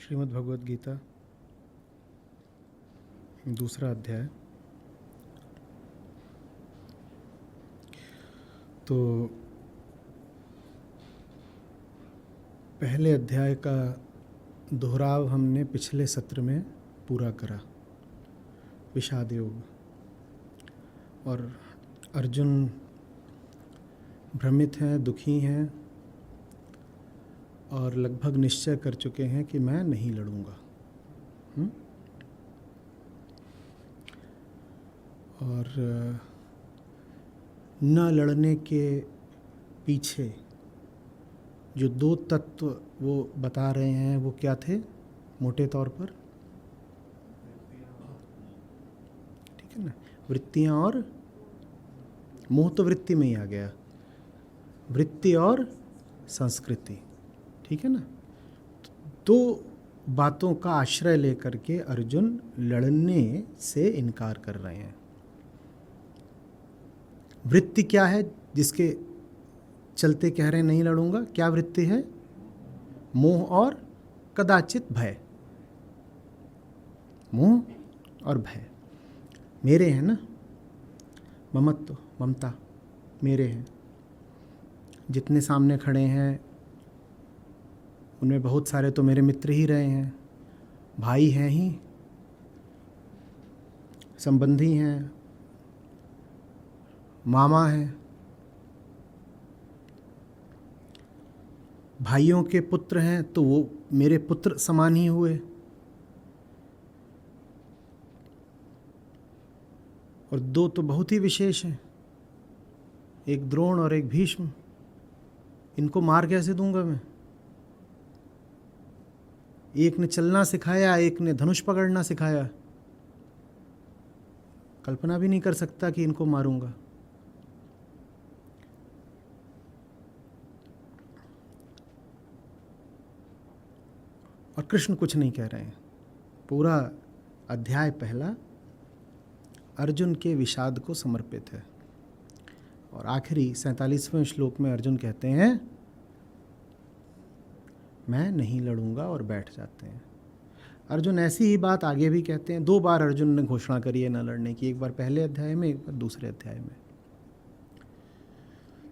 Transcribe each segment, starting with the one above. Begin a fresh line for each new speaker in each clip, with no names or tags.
श्रीमद् भगवद गीता दूसरा अध्याय। तो पहले अध्याय का दोहराव हमने पिछले सत्र में पूरा करा, विषाद योग। और अर्जुन भ्रमित हैं, दुखी हैं और लगभग निश्चय कर चुके हैं कि मैं नहीं लड़ूंगा। और न लड़ने के पीछे जो दो तत्व वो बता रहे हैं वो क्या थे मोटे तौर पर? ठीक है ना, वृत्तियां और मोह तो वृत्ति में ही आ गया, वृत्ति और संस्कृति। ठीक है ना, दो बातों का आश्रय लेकर के अर्जुन लड़ने से इनकार कर रहे हैं। वृत्ति क्या है जिसके चलते कह रहे हैं नहीं लड़ूंगा? क्या वृत्ति है? मोह और कदाचित भय। मोह और भय मेरे हैं ना, ममत्व, ममता मेरे हैं। जितने सामने खड़े हैं उनमें बहुत सारे तो मेरे मित्र ही रहे हैं, भाई हैं ही, संबंधी हैं, मामा हैं, भाइयों के पुत्र हैं तो वो मेरे पुत्र समान ही हुए। और दो तो बहुत ही विशेष हैं, एक द्रोण और एक भीष्म। इनको मार कैसे दूंगा मैं? एक ने चलना सिखाया, एक ने धनुष पकड़ना सिखाया। कल्पना भी नहीं कर सकता कि इनको मारूंगा। और कृष्ण कुछ नहीं कह रहे हैं। पूरा अध्याय पहला अर्जुन के विषाद को समर्पित है। और आखिरी 47वें श्लोक में अर्जुन कहते हैं मैं नहीं लड़ूंगा और बैठ जाते हैं। अर्जुन ऐसी ही बात आगे भी कहते हैं। दो बार अर्जुन ने घोषणा करी है न लड़ने की, एक बार पहले अध्याय में, एक बार दूसरे अध्याय में।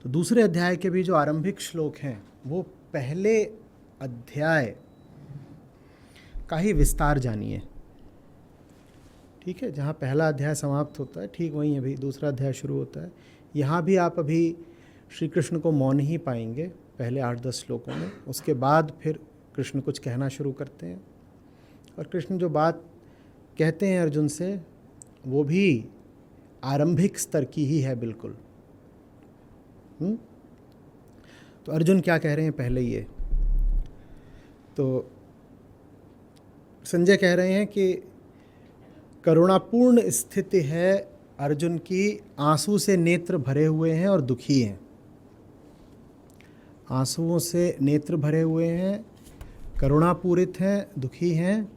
तो दूसरे अध्याय के भी जो आरंभिक श्लोक हैं वो पहले अध्याय का ही विस्तार जानिए। ठीक है, जहाँ पहला अध्याय समाप्त होता है ठीक वहीं अभी दूसरा अध्याय शुरू होता है। यहाँ भी आप अभी श्री कृष्ण को मौन ही पाएंगे पहले 8-10 श्लोकों में। उसके बाद फिर कृष्ण कुछ कहना शुरू करते हैं। और कृष्ण जो बात कहते हैं अर्जुन से वो भी आरंभिक स्तर की ही है बिल्कुल। तो अर्जुन क्या कह रहे हैं पहले ये तो संजय कह रहे हैं कि करुणापूर्ण स्थिति है अर्जुन की, आंसू से नेत्र भरे हुए हैं और दुखी हैं। आंसुओं से नेत्र भरे हुए हैं, करुणापूरित हैं, दुखी हैं।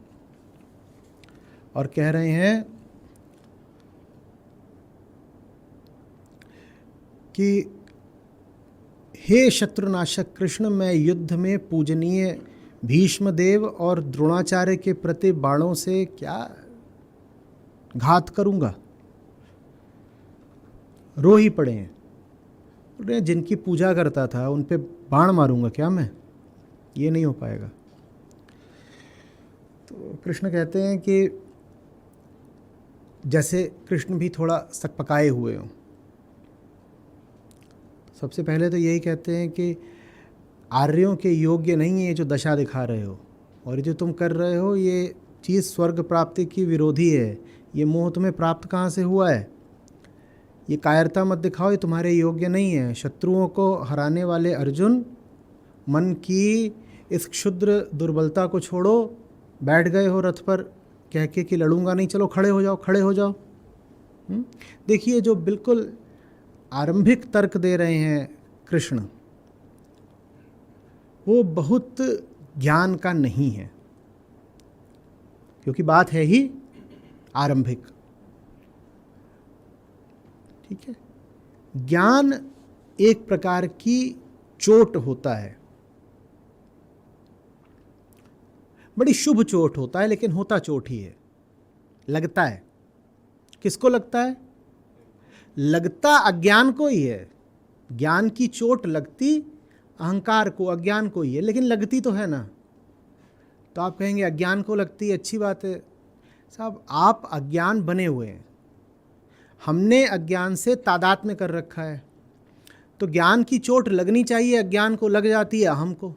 और कह रहे हैं कि हे शत्रुनाशक कृष्ण, मैं युद्ध में पूजनीय भीष्मदेव और द्रोणाचार्य के प्रति बाणों से क्या घात करूंगा? रो ही पड़े हैं। जिनकी पूजा करता था उन पे बाण मारूंगा क्या मैं? ये नहीं हो पाएगा। तो कृष्ण कहते हैं कि जैसे कृष्ण भी थोड़ा सकपकाए हुए हों। सबसे पहले तो यही कहते हैं कि आर्यों के योग्य नहीं है ये जो दशा दिखा रहे हो, और ये जो तुम कर रहे हो ये चीज़ स्वर्ग प्राप्ति की विरोधी है। ये मोह तुम्हें प्राप्त कहाँ से हुआ है? ये कायरता मत दिखाओ, ये तुम्हारे योग्य नहीं है। शत्रुओं को हराने वाले अर्जुन, मन की इस क्षुद्र दुर्बलता को छोड़ो। बैठ गए हो रथ पर कह के कि लड़ूंगा नहीं, चलो खड़े हो जाओ, खड़े हो जाओ। देखिए जो बिल्कुल आरंभिक तर्क दे रहे हैं कृष्ण वो बहुत ज्ञान का नहीं है, क्योंकि बात है ही आरंभिक। ठीक है, ज्ञान एक प्रकार की चोट होता है। बड़ी शुभ चोट होता है, लेकिन होता चोट ही है, लगता है। किसको लगता है? लगता अज्ञान को ही है। ज्ञान की चोट लगती अहंकार को, अज्ञान को ही है, लेकिन लगती तो है ना। तो आप कहेंगे अज्ञान को लगती है, अच्छी बात है। साहब, आप अज्ञान बने हुए हैं, हमने अज्ञान से तादात्म्य कर रखा है, तो ज्ञान की चोट लगनी चाहिए। अज्ञान को लग जाती है अहम को,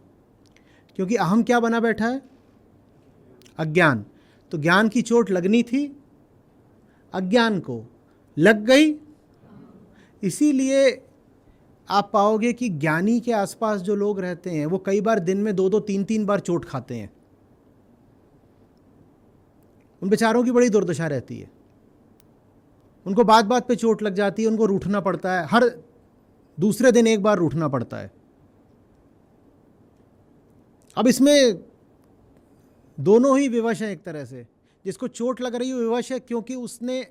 क्योंकि अहम क्या बना बैठा है? अज्ञान। तो ज्ञान की चोट लगनी थी अज्ञान को, लग गई। इसीलिए आप पाओगे कि ज्ञानी के आसपास जो लोग रहते हैं वो कई बार दिन में 2-2, 3-3 बार चोट खाते हैं। उन बेचारों की बड़ी दुर्दशा रहती है, उनको बात बात पे चोट लग जाती है, उनको रूठना पड़ता है, हर दूसरे दिन एक बार रूठना पड़ता है। अब इसमें दोनों ही विवश हैं एक तरह से। जिसको चोट लग रही है विवश है, क्योंकि उसने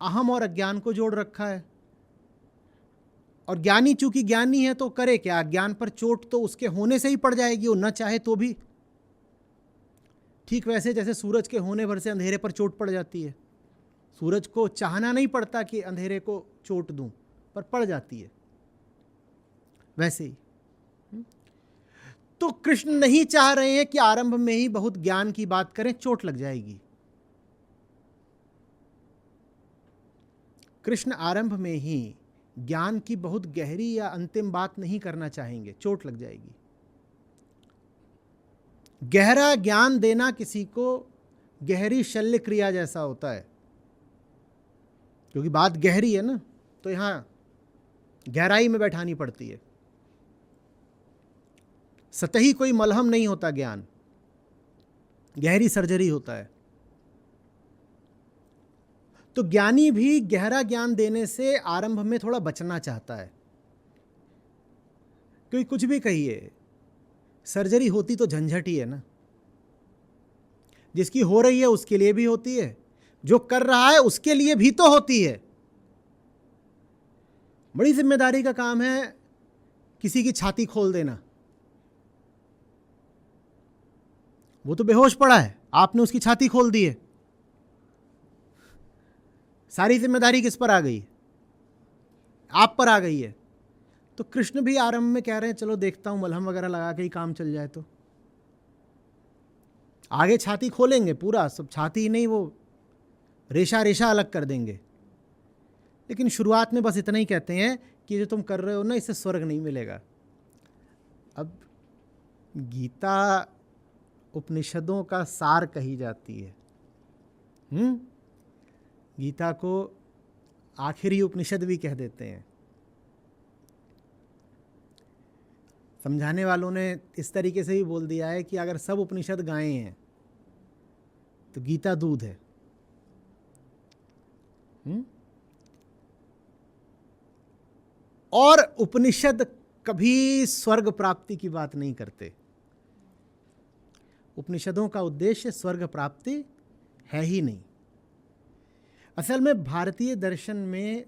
अहम और अज्ञान को जोड़ रखा है। और ज्ञानी चूंकि ज्ञानी है तो करे क्या? ज्ञान पर चोट तो उसके होने से ही पड़ जाएगी, वो न चाहे तो भी। ठीक वैसे जैसे सूरज के होने भर से अंधेरे पर चोट पड़ जाती है। सूरज को चाहना नहीं पड़ता कि अंधेरे को चोट दूं, पर पड़ जाती है। वैसे ही तो कृष्ण नहीं चाह रहे हैं कि आरंभ में ही बहुत ज्ञान की बात करें, चोट लग जाएगी। कृष्ण आरंभ में ही ज्ञान की बहुत गहरी या अंतिम बात नहीं करना चाहेंगे, चोट लग जाएगी। गहरा ज्ञान देना किसी को गहरी शल्य क्रिया जैसा होता है, क्योंकि बात गहरी है ना, तो यहां गहराई में बैठानी पड़ती है। सतही कोई मलहम नहीं होता ज्ञान, गहरी सर्जरी होता है। तो ज्ञानी भी गहरा ज्ञान देने से आरंभ में थोड़ा बचना चाहता है, क्योंकि कुछ भी कहिए, सर्जरी होती तो झंझट ही है ना। जिसकी हो रही है उसके लिए भी होती है, जो कर रहा है उसके लिए भी तो होती है। बड़ी जिम्मेदारी का काम है किसी की छाती खोल देना। वो तो बेहोश पड़ा है, आपने उसकी छाती खोल दी है, सारी जिम्मेदारी किस पर आ गई? आप पर आ गई है। तो कृष्ण भी आरंभ में कह रहे हैं चलो देखता हूं, मलहम वगैरह लगा के ही काम चल जाए। तो आगे छाती खोलेंगे पूरा, सब छाती ही नहीं, वो रेशा रेशा अलग कर देंगे। लेकिन शुरुआत में बस इतना ही कहते हैं कि जो तुम कर रहे हो ना, इससे स्वर्ग नहीं मिलेगा। अब गीता उपनिषदों का सार कही जाती है। गीता को आखिरी उपनिषद भी कह देते हैं। समझाने वालों ने इस तरीके से भी बोल दिया है कि अगर सब उपनिषद गायें हैं तो गीता दूध है। और उपनिषद कभी स्वर्ग प्राप्ति की बात नहीं करते। उपनिषदों का उद्देश्य स्वर्ग प्राप्ति है ही नहीं। असल में भारतीय दर्शन में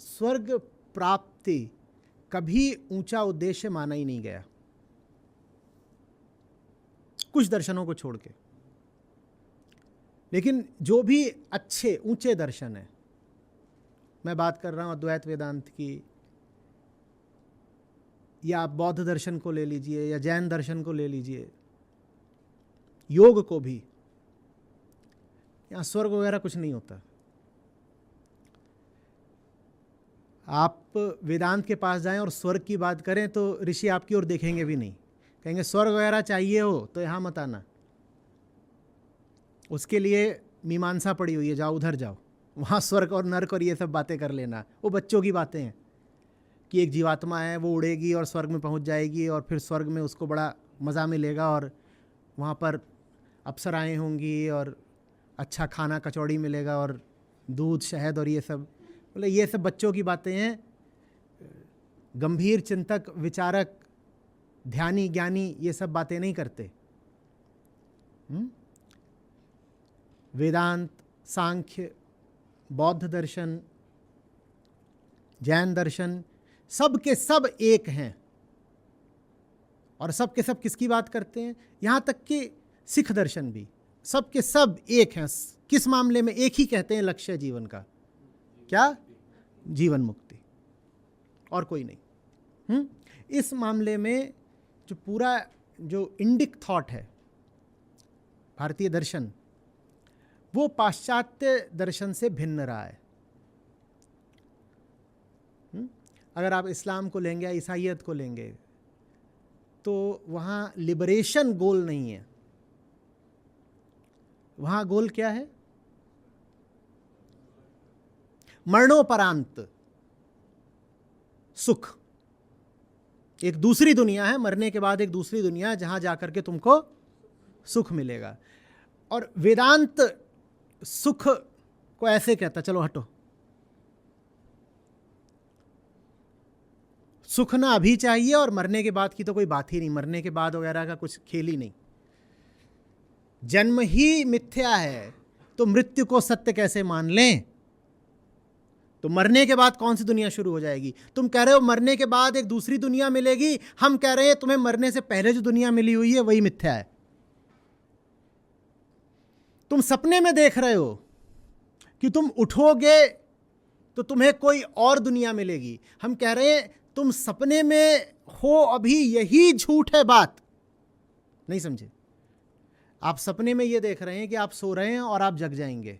स्वर्ग प्राप्ति कभी ऊंचा उद्देश्य माना ही नहीं गया, कुछ दर्शनों को छोड़ के। लेकिन जो भी अच्छे ऊंचे दर्शन है, मैं बात कर रहा हूं अद्वैत वेदांत की, या आप बौद्ध दर्शन को ले लीजिए, या जैन दर्शन को ले लीजिए, योग को भी, यहां स्वर्ग वगैरह कुछ नहीं होता। आप वेदांत के पास जाएं और स्वर्ग की बात करें तो ऋषि आपकी ओर देखेंगे भी नहीं, कहेंगे स्वर्ग वगैरह चाहिए हो तो यहां मत आना, उसके लिए मीमांसा पड़ी हुई है, जाओ उधर जाओ, वहां स्वर्ग और नरक और ये सब बातें कर लेना। वो बच्चों की बातें हैं कि एक जीवात्मा है, वो उड़ेगी और स्वर्ग में पहुंच जाएगी, और फिर स्वर्ग में उसको बड़ा मज़ा मिलेगा, और वहाँ पर अप्सराएं होंगी, और अच्छा खाना कचौड़ी मिलेगा, और दूध शहद और ये सब। बोले ये सब बच्चों की बातें हैं। गंभीर चिंतक, विचारक, ध्यानी, ज्ञानी ये सब बातें नहीं करते। वेदांत, सांख्य, बौद्ध दर्शन, जैन दर्शन, सब के सब एक हैं। और सब के सब किसकी बात करते हैं? यहाँ तक कि सिख दर्शन भी, सब के सब एक हैं। किस मामले में? एक ही कहते हैं लक्ष्य जीवन का, क्या? जीवन मुक्ति, और कोई नहीं। इस मामले में जो पूरा जो इंडिक थॉट है भारतीय दर्शन, वो पाश्चात्य दर्शन से भिन्न रहा है। अगर आप इस्लाम को लेंगे या ईसाईयत को लेंगे तो वहाँ लिबरेशन गोल नहीं है। वहाँ गोल क्या है? मरणोपरांत सुख। एक दूसरी दुनिया है, मरने के बाद एक दूसरी दुनिया जहाँ जाकर के तुमको सुख मिलेगा। और वेदांत सुख को ऐसे कहता, चलो हटो, सुख ना अभी चाहिए और मरने के बाद की तो कोई बात ही नहीं, मरने के बाद वगैरह का कुछ खेल ही नहीं। जन्म ही मिथ्या है तो मृत्यु को सत्य कैसे मान लें? तो मरने के बाद कौन सी दुनिया शुरू हो जाएगी? तुम कह रहे हो मरने के बाद एक दूसरी दुनिया मिलेगी, हम कह रहे हैं तुम्हें मरने से पहले जो दुनिया मिली हुई है वही मिथ्या है। तुम सपने में देख रहे हो कि तुम उठोगे तो तुम्हें कोई और दुनिया मिलेगी, हम कह रहे हैं तुम सपने में हो अभी, यही झूठ है। बात नहीं समझे? आप सपने में ये देख रहे हैं कि आप सो रहे हैं और आप जग जाएंगे।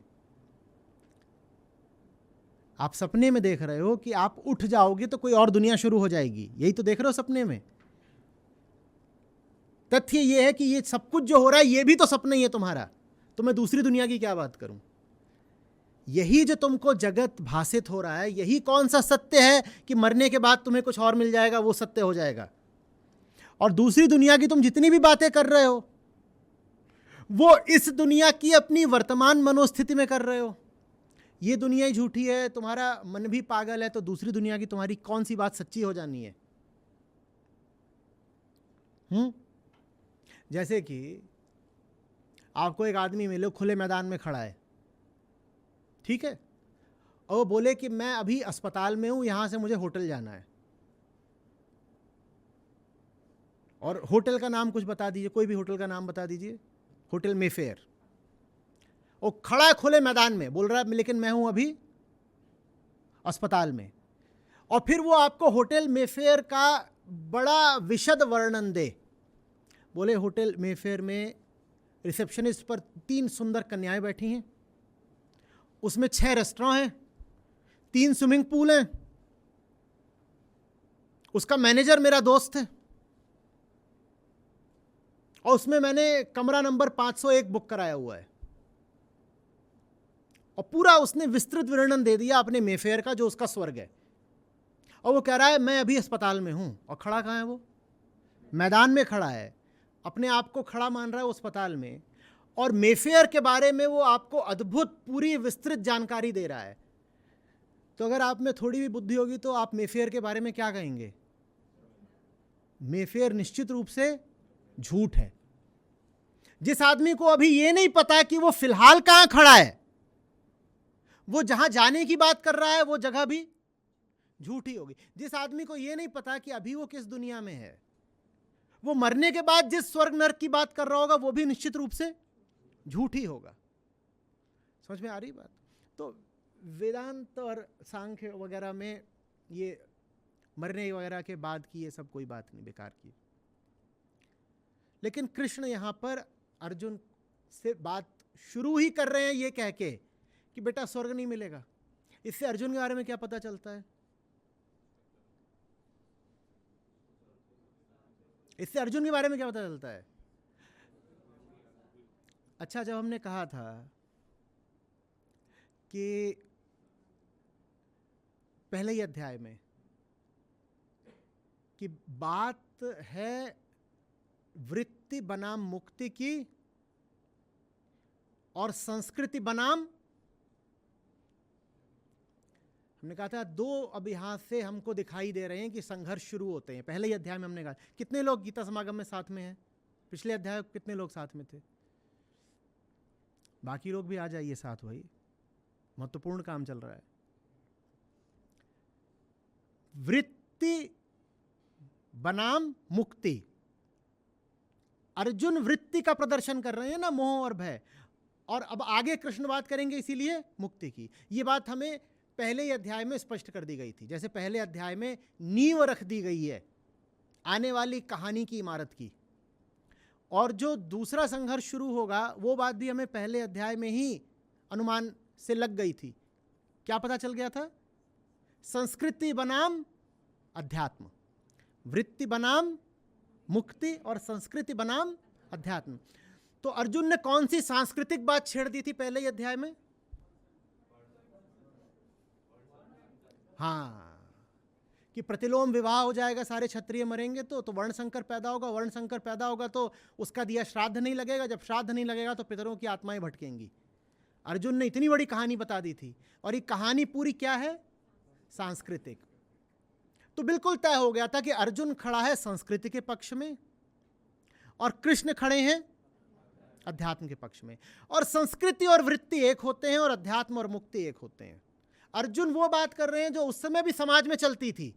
आप सपने में देख रहे हो कि आप उठ जाओगे तो कोई और दुनिया शुरू हो जाएगी, यही तो देख रहे हो सपने में। तथ्य ये है कि ये सब कुछ जो हो रहा है ये भी तो सपना ही है तुम्हारा, तो मैं दूसरी दुनिया की क्या बात करूं? यही जो तुमको जगत भासित हो रहा है, यही कौन सा सत्य है कि मरने के बाद तुम्हें कुछ और मिल जाएगा, वो सत्य हो जाएगा। और दूसरी दुनिया की तुम जितनी भी बातें कर रहे हो वो इस दुनिया की अपनी वर्तमान मनोस्थिति में कर रहे हो। ये दुनिया ही झूठी है, तुम्हारा मन भी पागल है, तो दूसरी दुनिया की तुम्हारी कौन सी बात सच्ची हो जानी है? जैसे कि आपको एक आदमी मिले, खुले मैदान में खड़ा है, ठीक है, और वो बोले कि मैं अभी अस्पताल में हूं, यहां से मुझे होटल जाना है, और होटल का नाम कुछ बता दीजिए, कोई भी होटल का नाम बता दीजिए, होटल मेफेयर। वो खड़ा है खुले मैदान में, बोल रहा है लेकिन मैं हूं अभी अस्पताल में। और फिर वो आपको होटल मेफेयर का बड़ा विशद वर्णन दे, बोले होटल मेफेयर में रिसेप्शनिस्ट पर 3 सुंदर कन्याएं बैठी हैं, उसमें 6 रेस्टोरेंट हैं, 3 स्विमिंग पूल हैं, उसका मैनेजर मेरा दोस्त है, और उसमें मैंने कमरा नंबर 501 बुक कराया हुआ है। और पूरा उसने विस्तृत वर्णन दे दिया अपने मेफेयर का, जो उसका स्वर्ग है। और वो कह रहा है मैं अभी अस्पताल में हूं, और खड़ा कहाँ है? वो मैदान में खड़ा है, अपने आप को खड़ा मान रहा है अस्पताल में, और मेफेयर के बारे में वो आपको अद्भुत पूरी विस्तृत जानकारी दे रहा है। तो अगर आप में थोड़ी भी बुद्धि होगी तो आप मेफेयर के बारे में क्या कहेंगे? मेफेयर निश्चित रूप से झूठ है। जिस आदमी को अभी ये नहीं पता कि वो फिलहाल कहां खड़ा है, वो जहां जाने की बात कर रहा है वो जगह भी झूठी होगी। जिस आदमी को ये नहीं पता कि अभी वो किस दुनिया में है, वो मरने के बाद जिस स्वर्ग नरक की बात कर रहा होगा वो भी निश्चित रूप से झूठी होगा। समझ में आ रही बात? तो वेदांत और सांख्य वगैरह में ये मरने वगैरह के बाद की ये सब कोई बात नहीं, बेकार की। लेकिन कृष्ण यहां पर अर्जुन से बात शुरू ही कर रहे हैं ये कह के कि बेटा स्वर्ग नहीं मिलेगा। इससे अर्जुन के बारे में क्या पता चलता है? इससे अर्जुन के बारे में क्या पता चलता है? अच्छा, जब हमने कहा था कि पहले ही अध्याय में कि बात है वृत्ति बनाम मुक्ति की और संस्कृति बनाम, हमने कहा था 2 अब यहां से हमको दिखाई दे रहे हैं कि संघर्ष शुरू होते हैं। पहले ही अध्याय में हमने कहा कितने लोग गीता समागम में साथ में हैं? पिछले अध्याय कितने लोग साथ में थे? बाकी लोग भी आ जाइए साथ, भाई महत्वपूर्ण काम चल रहा है। वृत्ति बनाम मुक्ति, अर्जुन वृत्ति का प्रदर्शन कर रहे हैं ना, मोह और भय। और अब आगे कृष्ण बात करेंगे इसीलिए मुक्ति की। ये बात हमें पहले ही अध्याय में स्पष्ट कर दी गई थी। जैसे पहले अध्याय में नींव रख दी गई है आने वाली कहानी की इमारत की, और जो दूसरा संघर्ष शुरू होगा वो बात भी हमें पहले अध्याय में ही अनुमान से लग गई थी। क्या पता चल गया था? संस्कृति बनाम अध्यात्म, वृत्ति बनाम मुक्ति, और संस्कृति बनाम अध्यात्म। तो अर्जुन ने कौन सी सांस्कृतिक बात छेड़ दी थी पहले ही अध्याय में? हाँ, कि प्रतिलोम विवाह हो जाएगा, सारे क्षत्रिय मरेंगे तो वर्ण संकर पैदा होगा, वर्ण संकर पैदा होगा तो उसका दिया श्राद्ध नहीं लगेगा, जब श्राद्ध नहीं लगेगा तो पितरों की आत्माएं भटकेंगी। अर्जुन ने इतनी बड़ी कहानी बता दी थी, और ये कहानी पूरी क्या है? सांस्कृतिक। तो बिल्कुल तय हो गया था कि अर्जुन खड़ा है संस्कृति के पक्ष में और कृष्ण खड़े हैं अध्यात्म के पक्ष में। और संस्कृति और वृत्ति एक होते हैं और अध्यात्म और मुक्ति एक होते हैं। अर्जुन वो बात कर रहे हैं जो उस समय भी समाज में चलती थी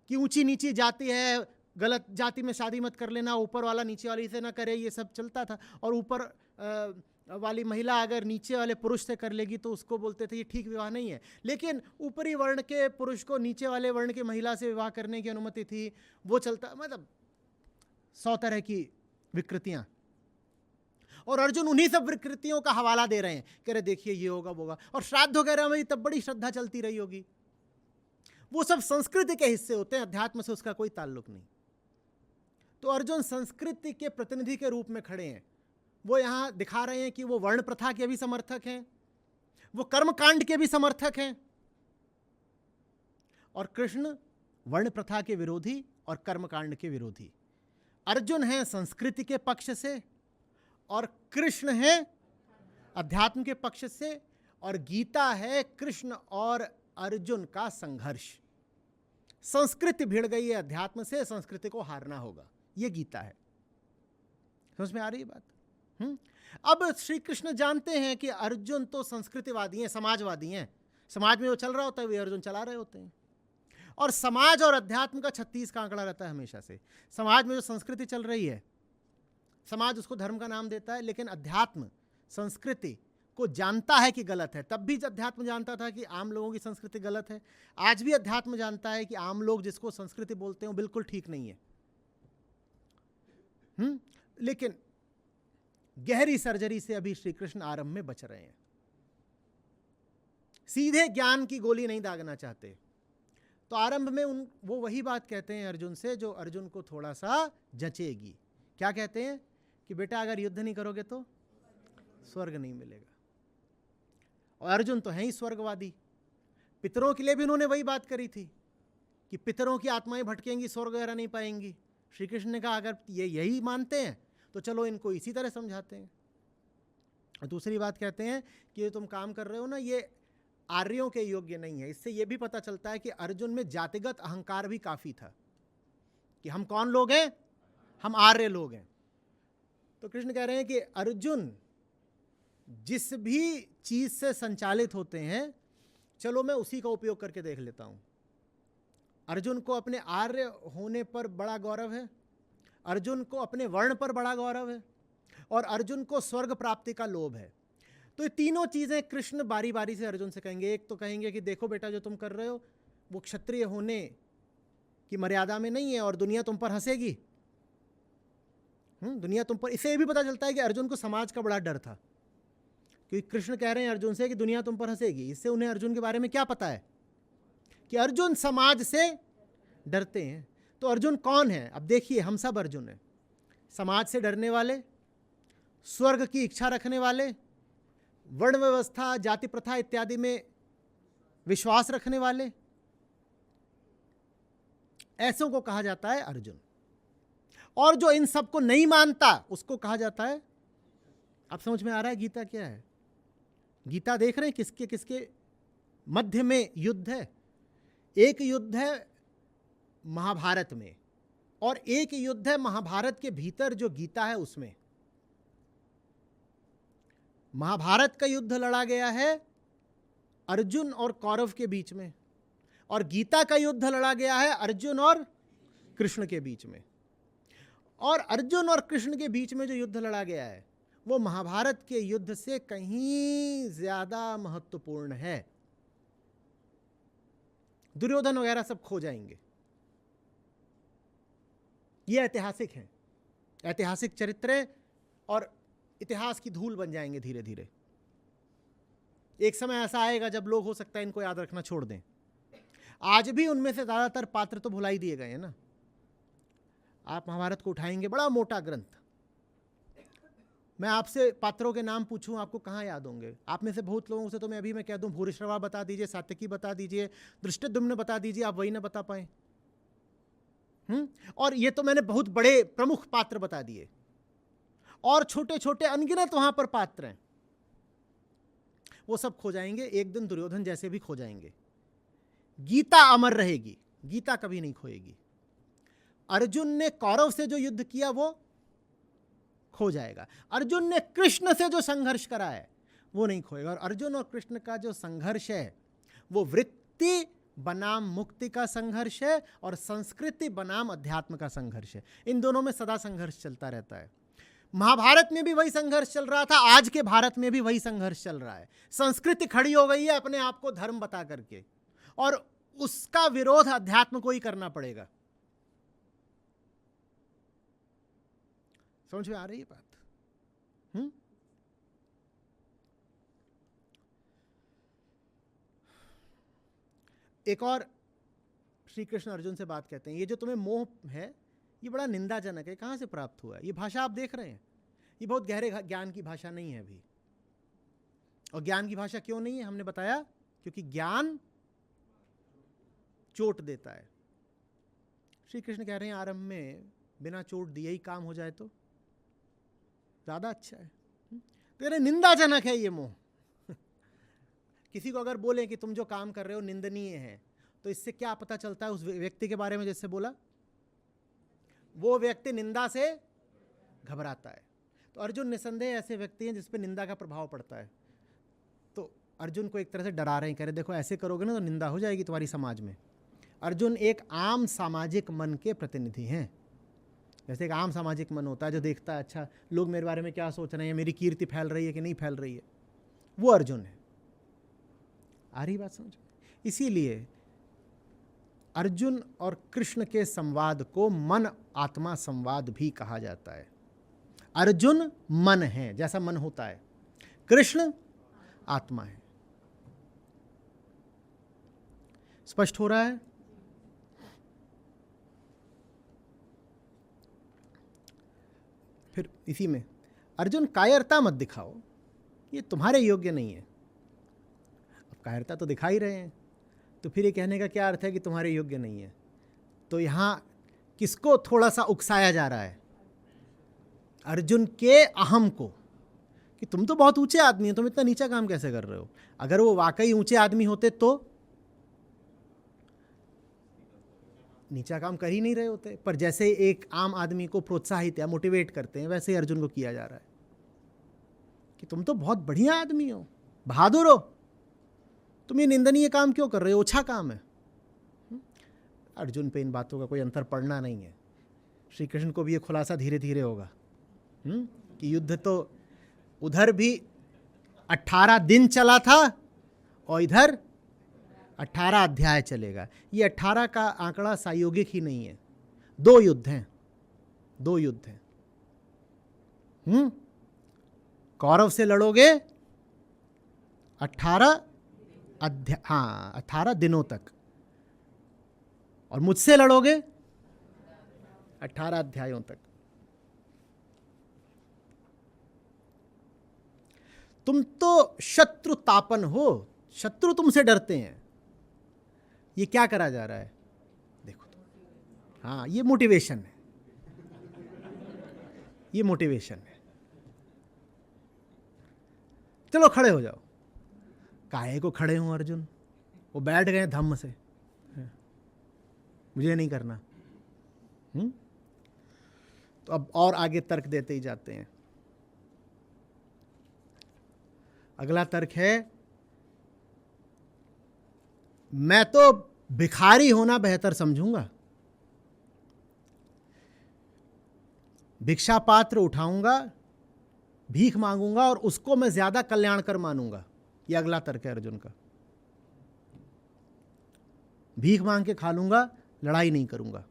कि ऊंची नीची जाति है, गलत जाति में शादी मत कर लेना, ऊपर वाला नीचे वाली से ना करे, ये सब चलता था। और ऊपर वाली महिला अगर नीचे वाले पुरुष से कर लेगी तो उसको बोलते थे ये ठीक विवाह नहीं है। लेकिन ऊपरी वर्ण के पुरुष को नीचे वाले वर्ण की महिला से विवाह करने की अनुमति थी, वो चलता। मतलब 100 तरह की विकृतियां, और अर्जुन उन्हीं सब विकृतियों का हवाला दे रहे हैं, कह रहे देखिए ये होगा वो होगा। और श्राद्ध वगैरह में तब बड़ी श्रद्धा चलती रही होगी। वो सब संस्कृति के हिस्से होते हैं, अध्यात्म से उसका कोई ताल्लुक नहीं। तो अर्जुन संस्कृति के प्रतिनिधि के रूप में खड़े हैं। वो यहां दिखा रहे हैं कि वो वर्ण प्रथा के भी समर्थक हैं, वो कर्मकांड के भी समर्थक हैं, और कृष्ण वर्ण प्रथा के विरोधी और कर्मकांड के विरोधी। अर्जुन है संस्कृति के पक्ष से और कृष्ण है अध्यात्म के पक्ष से, और गीता है कृष्ण और अर्जुन का संघर्ष। संस्कृति भिड़ गई है अध्यात्म से, संस्कृति को हारना होगा, ये गीता है। समझ में आ रही है बात? अब श्री कृष्ण जानते हैं कि अर्जुन तो संस्कृतिवादी हैं, समाजवादी हैं। समाज में जो चल रहा होता है वे अर्जुन चला रहे होते हैं। और समाज और अध्यात्म का 36 का आंकड़ा रहता है हमेशा से। समाज में जो संस्कृति चल रही है, समाज उसको धर्म का नाम देता है, लेकिन अध्यात्म संस्कृति को जानता है कि गलत है। तब भी अध्यात्म जानता था कि आम लोगों की संस्कृति गलत है। आज भी अध्यात्म जानता है कि आम लोग जिसको संस्कृति बोलते हैं वो बिल्कुल ठीक नहीं है। लेकिन गहरी सर्जरी से अभी श्री कृष्ण आरंभ में बच रहे हैं। सीधे ज्ञान की गोली नहीं दागना चाहते। तो आरंभ में वो वही बात कहते हैं अर्जुन से जो अर्जुन को थोड़ा सा जचेगी। क्या कहते हैं? कि बेटा अगर युद्ध नहीं करोगे तो स्वर्ग नहीं मिलेगा। और अर्जुन तो है ही स्वर्गवादी। पितरों के लिए भी उन्होंने वही बात करी थी कि पितरों की आत्माएं भटकेंगी, स्वर्ग वगैरह नहीं पाएंगी। श्री कृष्ण ने कहा अगर ये यही मानते हैं तो चलो इनको इसी तरह समझाते हैं। और दूसरी बात कहते हैं कि ये तुम काम कर रहे हो ना, ये आर्यों के योग्य नहीं है। इससे ये भी पता चलता है कि अर्जुन में जातिगत अहंकार भी काफ़ी था कि हम कौन लोग हैं, हम आर्य लोग हैं। तो कृष्ण कह रहे हैं कि अर्जुन जिस भी चीज़ से संचालित होते हैं, चलो मैं उसी का उपयोग करके देख लेता हूँ। अर्जुन को अपने आर्य होने पर बड़ा गौरव है, अर्जुन को अपने वर्ण पर बड़ा गौरव है, और अर्जुन को स्वर्ग प्राप्ति का लोभ है। तो ये तीनों चीज़ें कृष्ण बारी बारी से अर्जुन से कहेंगे। एक तो कहेंगे कि देखो बेटा जो तुम कर रहे हो वो क्षत्रिय होने की मर्यादा में नहीं है और दुनिया तुम पर हंसेगी। दुनिया तुम पर। इससे ये भी पता चलता है कि अर्जुन को समाज का बड़ा डर था, क्योंकि कृष्ण कह रहे हैं अर्जुन से कि दुनिया तुम पर हंसेगी। इससे उन्हें अर्जुन के बारे में क्या पता है कि अर्जुन समाज से डरते हैं। तो अर्जुन कौन है? अब देखिए, हम सब अर्जुन हैं। समाज से डरने वाले, स्वर्ग की इच्छा रखने वाले, वर्ण व्यवस्था, जाति प्रथा इत्यादि में विश्वास रखने वाले, ऐसों को कहा जाता है अर्जुन। और जो इन सबको नहीं मानता उसको कहा जाता है। अब समझ में आ रहा है गीता क्या है? गीता देख रहे हैं किसके किसके मध्य में युद्ध है। एक युद्ध है महाभारत में, और एक युद्ध है महाभारत के भीतर जो गीता है उसमें। महाभारत का युद्ध लड़ा गया है अर्जुन और कौरव के बीच में, और गीता का युद्ध लड़ा गया है अर्जुन और कृष्ण के बीच में। और अर्जुन और कृष्ण के बीच में जो युद्ध लड़ा गया है वो महाभारत के युद्ध से कहीं ज्यादा महत्वपूर्ण है। दुर्योधन वगैरह सब खो जाएंगे, ये ऐतिहासिक हैं, ऐतिहासिक चरित्र और इतिहास की धूल बन जाएंगे धीरे धीरे। एक समय ऐसा आएगा जब लोग हो सकता है इनको याद रखना छोड़ दें। आज भी उनमें से ज्यादातर पात्र तो भुलाई दिए गए हैं ना। आप महाभारत को उठाएंगे, बड़ा मोटा ग्रंथ, मैं आपसे पात्रों के नाम पूछूं आपको कहाँ याद होंगे? आप में से बहुत लोगों से तो मैं कह दूं भूरिश्रवा बता दीजिए, सात्यकी बता दीजिए, धृष्टद्युम्न बता दीजिए, आप वही ना बता पाए। और ये तो मैंने बहुत बड़े प्रमुख पात्र बता दिए, और छोटे छोटे अनगिनत वहां पर पात्र हैं, वो सब खो जाएंगे। एक दिन दुर्योधन जैसे भी खो जाएंगे। गीता अमर रहेगी, गीता कभी नहीं खोएगी। अर्जुन ने कौरव से जो युद्ध किया वो खो जाएगा। अर्जुन ने कृष्ण से जो संघर्ष करा है वो नहीं खोएगा। और अर्जुन और कृष्ण का जो संघर्ष है वो वृत्ति बनाम मुक्ति का संघर्ष है और संस्कृति बनाम अध्यात्म का संघर्ष है। इन दोनों में सदा संघर्ष चलता रहता है। महाभारत में भी वही संघर्ष चल रहा था, आज के भारत में भी वही संघर्ष चल रहा है। संस्कृति खड़ी हो गई है अपने आप को धर्म बता करके, और उसका विरोध अध्यात्म को ही करना पड़ेगा। समझ में आ रही है बात? एक और श्री कृष्ण अर्जुन से बात कहते हैं, ये जो तुम्हें मोह है ये बड़ा निंदाजनक है, कहां से प्राप्त हुआ है? ये भाषा आप देख रहे हैं, ये बहुत गहरे ज्ञान की भाषा नहीं है अभी। और ज्ञान की भाषा क्यों नहीं है? हमने बताया क्योंकि ज्ञान चोट देता है। श्री कृष्ण कह रहे हैं आरंभ में बिना चोट दिए ही काम हो जाए तो ज्यादा अच्छा है। तेरे निंदाजनक है ये मोह। किसी को अगर बोले कि तुम जो काम कर रहे हो निंदनीय है, तो इससे क्या पता चलता है उस व्यक्ति के बारे में? जैसे बोला वो व्यक्ति निंदा से घबराता है। तो अर्जुन निसंदेह ऐसे व्यक्ति हैं जिस पे निंदा का प्रभाव पड़ता है। तो अर्जुन को एक तरह से डरा रहे हैं, कह रहे देखो ऐसे करोगे ना तो निंदा हो जाएगी तुम्हारी समाज में। अर्जुन एक आम सामाजिक मन के प्रतिनिधि हैं। जैसे एक आम सामाजिक मन होता है जो देखता है अच्छा लोग मेरे बारे में क्या सोच रहे हैं, मेरी कीर्ति फैल रही है कि नहीं फैल रही है, वो अर्जुन है। आ रही बात समझ? इसीलिए अर्जुन और कृष्ण के संवाद को मन आत्मा संवाद भी कहा जाता है। अर्जुन मन है, जैसा मन होता है, कृष्ण आत्मा है। स्पष्ट हो रहा है? फिर इसी में अर्जुन कायरता मत दिखाओ, ये तुम्हारे योग्य नहीं है। अब कायरता तो दिखा ही रहे हैं, तो फिर ये कहने का क्या अर्थ है कि तुम्हारे योग्य नहीं है? तो यहाँ किसको थोड़ा सा उकसाया जा रहा है? अर्जुन के अहम को, कि तुम तो बहुत ऊंचे आदमी हो, तुम इतना नीचा काम कैसे कर रहे हो? अगर वो वाकई ऊंचे आदमी होते तो नीचा काम कर ही नहीं रहे होते। पर जैसे एक आम आदमी को प्रोत्साहित या मोटिवेट करते हैं, वैसे ही अर्जुन को किया जा रहा है कि तुम तो बहुत बढ़िया आदमी हो, बहादुर हो, तुम ये निंदनीय काम क्यों कर रहे हो? अच्छा काम है। अर्जुन पे इन बातों का कोई अंतर पड़ना नहीं है। श्री कृष्ण को भी ये खुलासा धीरे धीरे होगा कि युद्ध तो उधर भी 18 दिन चला था और इधर 18 अध्याय चलेगा। ये 18 का आंकड़ा सायोगिक ही नहीं है, 2 युद्ध हैं, 2 युद्ध हैं। कौरव से लड़ोगे 18 दिनों तक, और मुझसे लड़ोगे 18 अध्यायों तक। तुम तो शत्रु तापन हो, शत्रु तुमसे डरते हैं। ये क्या करा जा रहा है देखो तो। हाँ, ये मोटिवेशन है, ये मोटिवेशन है। चलो खड़े हो जाओ। काहे को खड़े हूं अर्जुन? वो बैठ गए धम्म से, मुझे नहीं करना। तो अब और आगे तर्क देते ही जाते हैं। अगला तर्क है मैं तो भिखारी होना बेहतर समझूंगा। भिक्षा पात्र उठाऊंगा, भीख मांगूंगा और उसको मैं ज्यादा कल्याणकर मानूंगा। यह अगला तर्क है अर्जुन का। भीख मांग के खा लूंगा, लड़ाई नहीं करूंगा।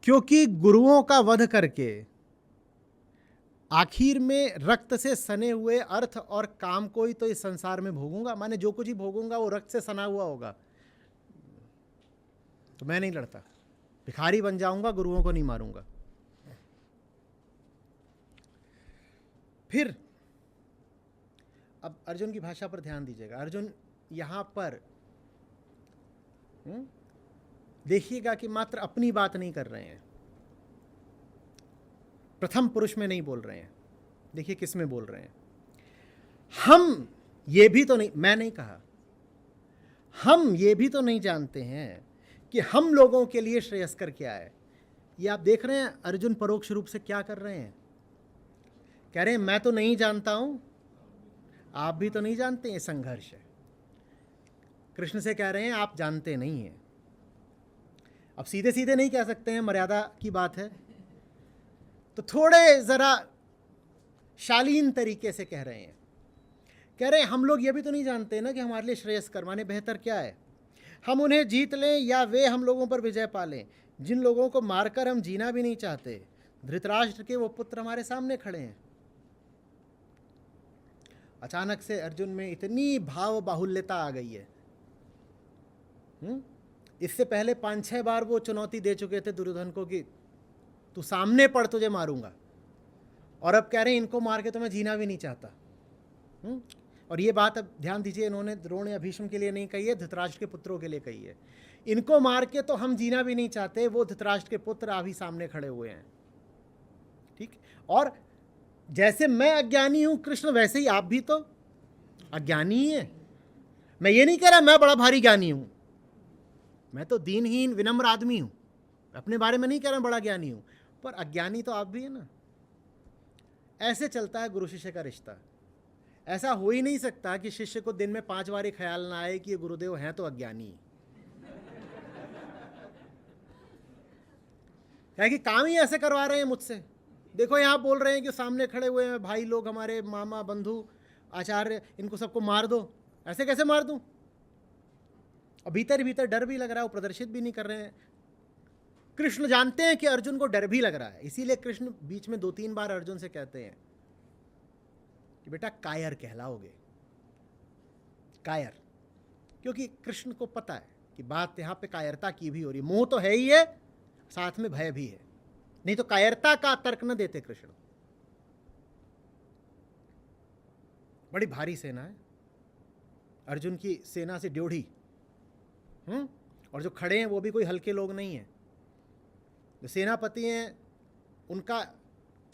क्योंकि गुरुओं का वध करके आखिर में रक्त से सने हुए अर्थ और काम को ही तो इस संसार में भोगूंगा। माने जो कुछ ही भोगूंगा वो रक्त से सना हुआ होगा, तो मैं नहीं लड़ता। भिखारी बन जाऊंगा, गुरुओं को नहीं मारूंगा। फिर अब अर्जुन की भाषा पर ध्यान दीजिएगा। अर्जुन यहां पर देखिएगा कि मात्र अपनी बात नहीं कर रहे हैं, प्रथम पुरुष में नहीं बोल रहे हैं। देखिए किस में बोल रहे हैं। हम ये भी तो नहीं, मैं नहीं कहा, हम ये भी तो नहीं जानते हैं कि हम लोगों के लिए श्रेयस्कर क्या है। ये आप देख रहे हैं अर्जुन परोक्ष रूप से क्या कर रहे हैं। कह रहे हैं मैं तो नहीं जानता हूं, आप भी तो नहीं जानते। ये संघर्ष है। कृष्ण से कह रहे हैं आप जानते नहीं हैं। अब सीधे सीधे नहीं कह सकते हैं, मर्यादा की बात है, तो थोड़े जरा शालीन तरीके से कह रहे हैं। कह रहे हैं हम लोग ये भी तो नहीं जानते ना कि हमारे लिए श्रेयस्कर माने बेहतर क्या है। हम उन्हें जीत लें या वे हम लोगों पर विजय पा लें, जिन लोगों को मारकर हम जीना भी नहीं चाहते। धृतराष्ट्र के वो पुत्र हमारे सामने खड़े हैं। अचानक से अर्जुन में इतनी भाव बाहुल्यता आ गई है। इससे पहले 5-6 बार वो चुनौती दे चुके थे दुर्योधन को कि तू सामने पड़, तुझे मारूंगा। और अब कह रहे हैं इनको मार के तो मैं जीना भी नहीं चाहता। और ये बात अब ध्यान दीजिए, इन्होंने द्रोण या भीष्म के लिए नहीं कही है, धृतराष्ट्र के पुत्रों के लिए कही है। इनको मार के तो हम जीना भी नहीं चाहते। वो धृतराष्ट्र के पुत्र अभी सामने खड़े हुए हैं। ठीक। और जैसे मैं अज्ञानी हूं कृष्ण, वैसे ही आप भी तो अज्ञानी ही है। मैं ये नहीं कह रहा मैं बड़ा भारी ज्ञानी हूं, मैं तो दीनहीन विनम्र आदमी हूं। अपने बारे में नहीं कह रहा बड़ा ज्ञानी हूं, पर अज्ञानी तो आप भी है ना। ऐसे चलता है गुरु शिष्य का रिश्ता। ऐसा हो ही नहीं सकता कि शिष्य को दिन में 5 बार ख्याल ना आए कि ये गुरुदेव हैं तो अज्ञानी। क्या कि काम ही ऐसे करवा रहे हैं मुझसे। देखो यहां बोल रहे हैं कि सामने खड़े हुए हैं भाई लोग, हमारे मामा बंधु आचार्य, इनको सबको मार दो। ऐसे कैसे मार दूं? और भीतर ही भीतर डर भी लग रहा है, वो प्रदर्शित भी नहीं कर रहे हैं। कृष्ण जानते हैं कि अर्जुन को डर भी लग रहा है, इसीलिए कृष्ण बीच में 2-3 बार अर्जुन से कहते हैं कि बेटा कायर कहलाओगे। कायर, क्योंकि कृष्ण को पता है कि बात यहां पे कायरता की भी हो रही है। मोह तो है ही है, साथ में भय भी है, नहीं तो कायरता का तर्क न देते कृष्ण। बड़ी भारी सेना है अर्जुन की सेना से ड्योढ़ी। और जो खड़े हैं वो भी कोई हल्के लोग नहीं हैं। जो सेनापति हैं उनका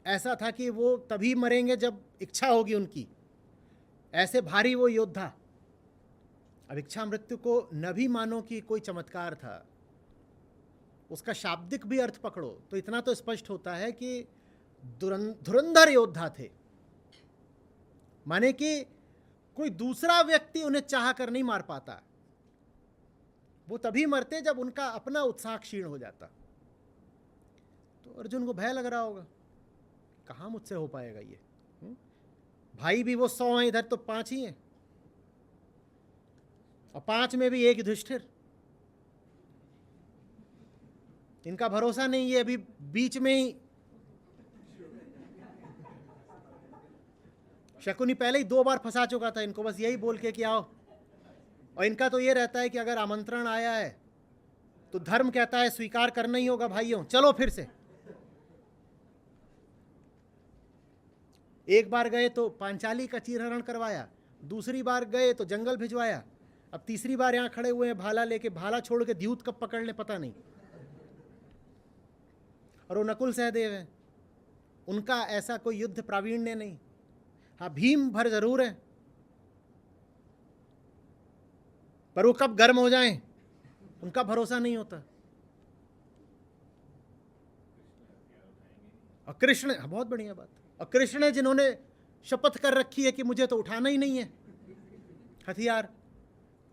ऐसा था कि वो तभी मरेंगे जब इच्छा होगी उनकी। ऐसे भारी वो योद्धा। अब इच्छा मृत्यु को न भी मानो कि कोई चमत्कार था, उसका शाब्दिक भी अर्थ पकड़ो तो इतना तो स्पष्ट होता है कि धुरंधर योद्धा थे। माने कि कोई दूसरा व्यक्ति उन्हें चाह कर नहीं मार पाता। वो तभी मरते जब उनका अपना उत्साह क्षीण हो जाता। तो अर्जुन को भय लग रहा होगा, कहाँ मुझसे हो पाएगा ये। भाई भी वो 100 हैं, इधर तो 5 ही हैं, और 5 में भी एक युधिष्ठिर। इनका भरोसा नहीं है। अभी बीच में ही शकुनी पहले ही 2 बार फंसा चुका था इनको, बस यही बोल के कि आओ। और इनका तो ये रहता है कि अगर आमंत्रण आया है तो धर्म कहता है स्वीकार करना ही होगा भाइयों, चलो फिर से। एक बार गए तो पांचाली का चीरहरण करवाया, दूसरी बार गए तो जंगल भिजवाया, अब तीसरी बार यहां खड़े हुए हैं भाला लेके। भाला छोड़ के द्यूत कब पकड़ ले पता नहीं। और वो नकुल सहदेव हैं, उनका ऐसा कोई युद्ध प्रावीण्य नहीं। हाँ भीम भर जरूर है, पर वो कब गर्म हो जाएं उनका भरोसा नहीं होता। और कृष्ण, बहुत बढ़िया बात। और कृष्ण है जिन्होंने शपथ कर रखी है कि मुझे तो उठाना ही नहीं है हथियार।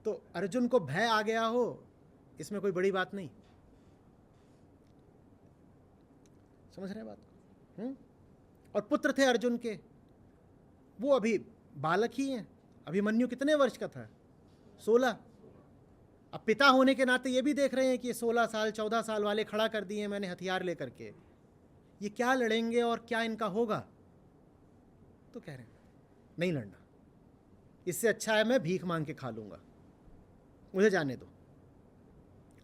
तो अर्जुन को भय आ गया हो इसमें कोई बड़ी बात नहीं। समझ रहे हैं बात को? और पुत्र थे अर्जुन के, वो अभी बालक ही हैं। अभिमन्यु कितने वर्ष का था? 16। अब पिता होने के नाते ये भी देख रहे हैं कि 16 साल 14 साल वाले खड़ा कर दिए मैंने हथियार लेकर के, ये क्या लड़ेंगे और क्या इनका होगा? तो कह रहे हैं नहीं लड़ना, इससे अच्छा है मैं भीख मांग के खा लूंगा, मुझे जाने दो।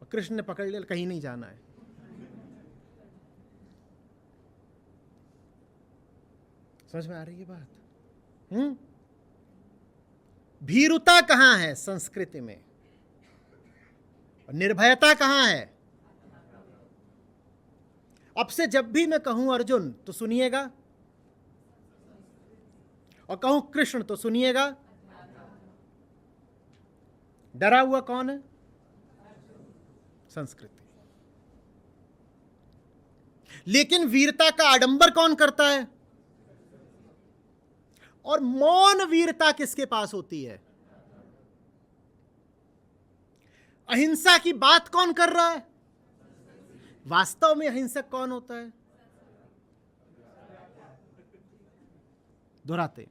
और कृष्ण ने पकड़ लिया, कहीं नहीं जाना है। समझ में आ रही है बात? भीरुता कहां है? संस्कृति में। और निर्भयता कहां है? अब से जब भी मैं कहूं अर्जुन तो सुनिएगा, और कहूं कृष्ण तो सुनिएगा। डरा हुआ कौन है? संस्कृति। लेकिन वीरता का आडंबर कौन करता है? और मौन वीरता किसके पास होती है? अहिंसा की बात कौन कर रहा है? वास्तव में अहिंसक कौन होता है? दोहराते,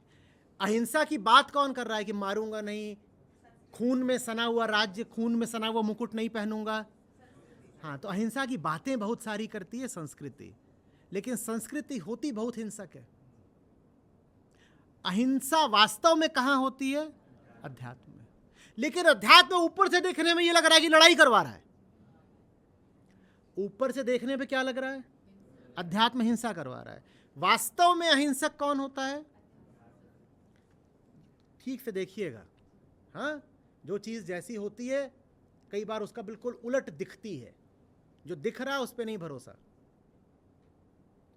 अहिंसा की बात कौन कर रहा है कि मारूंगा नहीं, खून में सना हुआ राज्य, खून में सना हुआ मुकुट नहीं पहनूंगा। हाँ, तो अहिंसा की बातें बहुत सारी करती है संस्कृति, लेकिन संस्कृति होती बहुत हिंसक है। अहिंसा वास्तव में कहां होती है? अध्यात्म में। लेकिन अध्यात्म ऊपर से देखने में यह लग रहा है कि लड़ाई करवा रहा है। ऊपर से देखने पे क्या लग रहा है? अध्यात्म हिंसा करवा रहा है। वास्तव में अहिंसक कौन होता है? ठीक से देखिएगा। हाँ, जो चीज जैसी होती है कई बार उसका बिल्कुल उलट दिखती है। जो दिख रहा है उस पर नहीं भरोसा।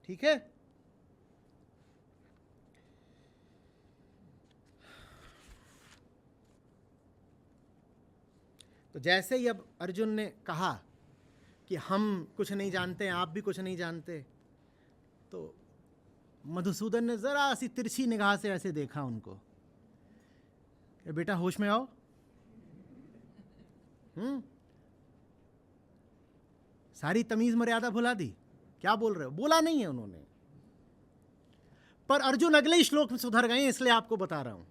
ठीक है? तो जैसे ही अब अर्जुन ने कहा कि हम कुछ नहीं जानते, आप भी कुछ नहीं जानते, तो मधुसूदन ने जरा सी तिरछी निगाह से ऐसे देखा उनको, बेटा होश में आओ। सारी तमीज मर्यादा भुला दी। क्या बोल रहे हो? बोला नहीं है उन्होंने, पर अर्जुन अगले श्लोक में सुधर गए, इसलिए आपको बता रहा हूं।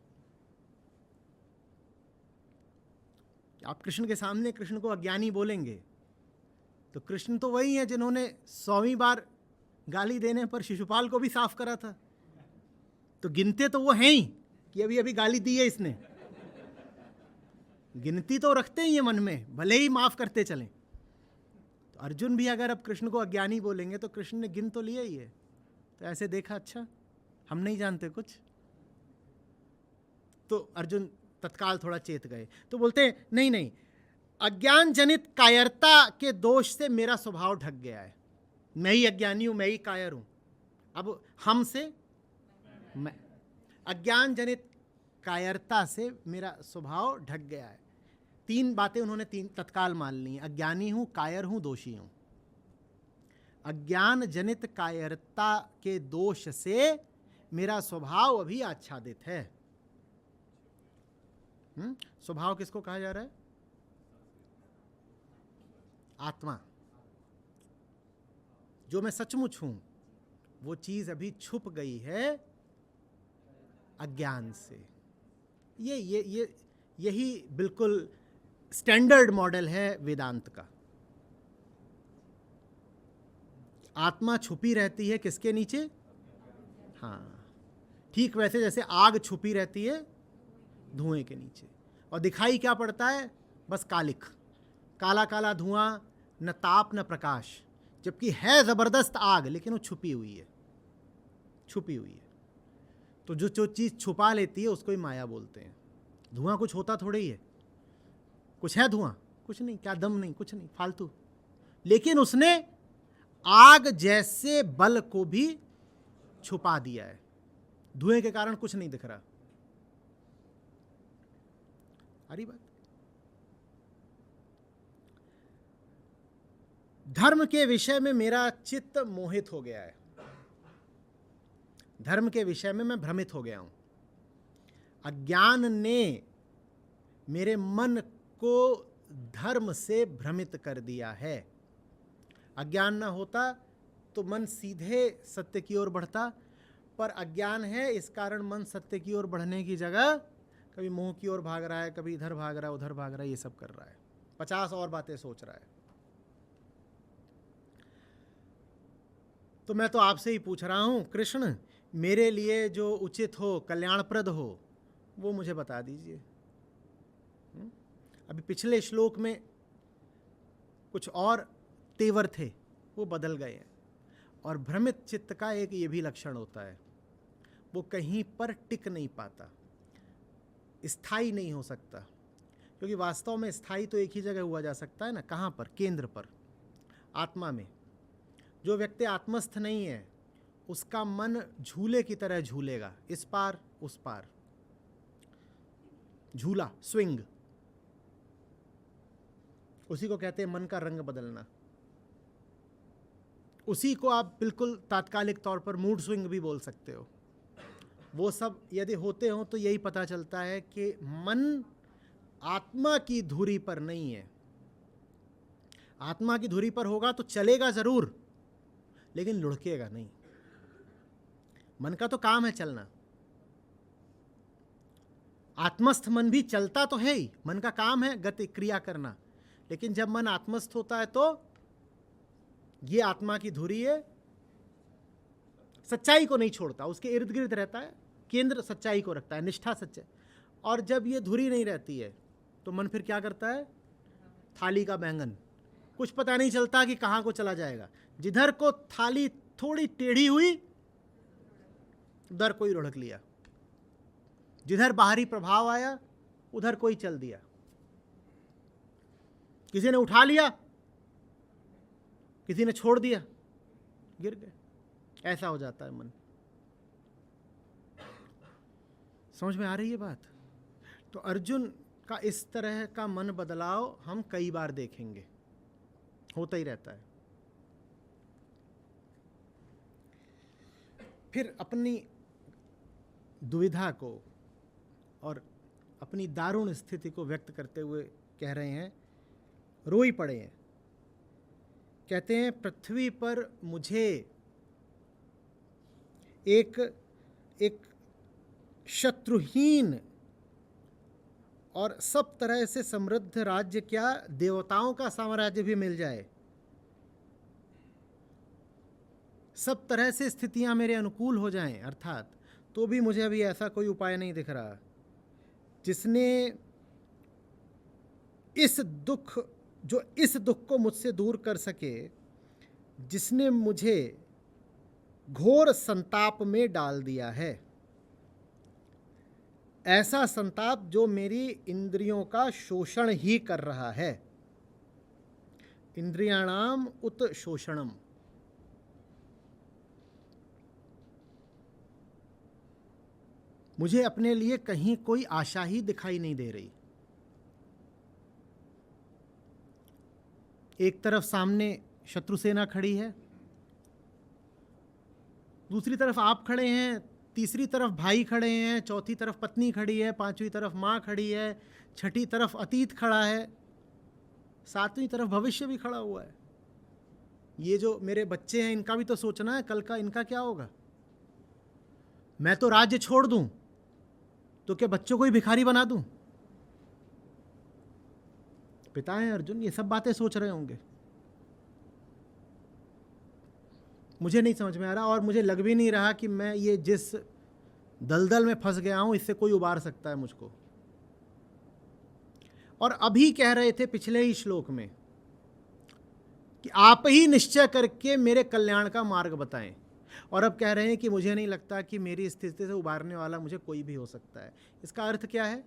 आप कृष्ण के सामने कृष्ण को अज्ञानी बोलेंगे तो कृष्ण तो वही है जिन्होंने 100वीं बार गाली देने पर शिशुपाल को भी साफ करा था। तो गिनते तो वो हैं ही कि अभी अभी गाली दी है इसने, गिनती तो रखते ही है मन में, भले ही माफ करते चलें। तो अर्जुन भी अगर अब कृष्ण को अज्ञानी बोलेंगे तो कृष्ण ने गिन तो लिया ही है। तो ऐसे देखा, अच्छा हम नहीं जानते कुछ। तो अर्जुन तत्काल थोड़ा चेत गए, तो बोलते हैं नहीं नहीं, अज्ञान जनित कायरता के दोष से मेरा स्वभाव ढक गया है। मैं ही अज्ञानी हूं, मैं ही कायर हूं। अब हम से मैं, अज्ञान जनित कायरता से मेरा स्वभाव ढक गया है। 3 बातें उन्होंने तत्काल मान ली। अज्ञानी हूं, कायर हूं, दोषी हूं। अज्ञान जनित कायरता के दोष से मेरा स्वभाव अभी आच्छादित है। स्वभाव किसको कहा जा रहा है? आत्मा। जो मैं सचमुच हूं वो चीज अभी छुप गई है अज्ञान से। यही बिल्कुल स्टैंडर्ड मॉडल है वेदांत का। आत्मा छुपी रहती है किसके नीचे? हाँ, ठीक वैसे जैसे आग छुपी रहती है धुएं के नीचे, और दिखाई क्या पड़ता है? बस कालिक, काला काला धुआं, न ताप न प्रकाश, जबकि है जबरदस्त आग, लेकिन वो छुपी हुई है, छुपी हुई है। तो जो चीज छुपा लेती है उसको ही माया बोलते हैं। धुआं कुछ होता थोड़ा ही है, कुछ है धुआं? कुछ नहीं, क्या दम नहीं, कुछ नहीं, फालतू। लेकिन उसने आग जैसे बल को भी छुपा दिया है। धुएं के कारण कुछ नहीं दिख रहा। अरे बात, धर्म के विषय में मेरा चित्त मोहित हो गया है। धर्म के विषय में मैं भ्रमित हो गया हूं। अज्ञान ने मेरे मन को धर्म से भ्रमित कर दिया है। अज्ञान ना होता तो मन सीधे सत्य की ओर बढ़ता, पर अज्ञान है इस कारण मन सत्य की ओर बढ़ने की जगह कभी मोह की ओर भाग रहा है, कभी इधर भाग रहा है, उधर भाग रहा है, ये सब कर रहा है, 50 और बातें सोच रहा है। तो मैं तो आपसे ही पूछ रहा हूं कृष्ण, मेरे लिए जो उचित हो, कल्याणप्रद हो, वो मुझे बता दीजिए। अभी पिछले श्लोक में कुछ और तेवर थे, वो बदल गए हैं। और भ्रमित चित्त का एक ये भी लक्षण होता है, वो कहीं पर टिक नहीं पाता, स्थायी नहीं हो सकता, क्योंकि वास्तव में स्थायी तो एक ही जगह हुआ जा सकता है ना, कहाँ पर? केंद्र पर, आत्मा में। जो व्यक्ति आत्मस्थ नहीं है उसका मन झूले की तरह झूलेगा, इस पार उस पार, झूला, स्विंग, उसी को कहते हैं मन का रंग बदलना। उसी को आप बिल्कुल तात्कालिक तौर पर मूड स्विंग भी बोल सकते हो। वो सब यदि होते हो तो यही पता चलता है कि मन आत्मा की धुरी पर नहीं है। आत्मा की धुरी पर होगा तो चलेगा जरूर, लेकिन लुढ़केगा नहीं। मन का तो काम है चलना, आत्मस्थ मन भी चलता तो है ही, मन का काम है गति क्रिया करना, लेकिन जब मन आत्मस्थ होता है तो ये आत्मा की धुरी है, सच्चाई को नहीं छोड़ता, उसके इर्द गिर्द रहता है, केंद्र सच्चाई को रखता है, निष्ठा सच्चाई। और जब ये धुरी नहीं रहती है तो मन फिर क्या करता है? थाली का बैंगन, कुछ पता नहीं चलता कि कहाँ को चला जाएगा। जिधर को थाली थोड़ी टेढ़ी हुई उधर कोई लुढ़क लिया, जिधर बाहरी प्रभाव आया उधर कोई चल दिया, किसी ने उठा लिया, किसी ने छोड़ दिया, गिर गए। ऐसा हो जाता है मन। समझ में आ रही है बात? तो अर्जुन का इस तरह का मन बदलाव हम कई बार देखेंगे, होता ही रहता है। फिर अपनी दुविधा को और अपनी दारुण स्थिति को व्यक्त करते हुए कह रहे हैं, रोई पड़े हैं। कहते हैं पृथ्वी पर मुझे एक शत्रुहीन और सब तरह से समृद्ध राज्य, क्या देवताओं का साम्राज्य भी मिल जाए, सब तरह से स्थितियां मेरे अनुकूल हो जाएं, अर्थात तो भी मुझे अभी ऐसा कोई उपाय नहीं दिख रहा जिसने इस दुख को मुझसे दूर कर सके, जिसने मुझे घोर संताप में डाल दिया है। ऐसा संताप जो मेरी इंद्रियों का शोषण ही कर रहा है। इंद्रियाणाम उत शोषणम। मुझे अपने लिए कहीं कोई आशा ही दिखाई नहीं दे रही। एक तरफ सामने शत्रु सेना खड़ी है, दूसरी तरफ आप खड़े हैं, तीसरी तरफ भाई खड़े हैं, चौथी तरफ पत्नी खड़ी है, पांचवी तरफ माँ खड़ी है, छठी तरफ अतीत खड़ा है, सातवीं तरफ भविष्य भी खड़ा हुआ है। ये जो मेरे बच्चे हैं इनका भी तो सोचना है, कल का इनका क्या होगा। मैं तो राज्य छोड़ दूं तो क्या बच्चों को ही भिखारी बना दूं? पिता हैं अर्जुन, ये सब बातें सोच रहे होंगे। मुझे नहीं समझ में आ रहा, और मुझे लग भी नहीं रहा कि मैं ये जिस दलदल में फंस गया हूं इससे कोई उबार सकता है मुझको। और अभी कह रहे थे पिछले ही श्लोक में कि आप ही निश्चय करके मेरे कल्याण का मार्ग बताएं, और अब कह रहे हैं कि मुझे नहीं लगता कि मेरी स्थिति से उबारने वाला मुझे कोई भी हो सकता है। इसका अर्थ क्या है?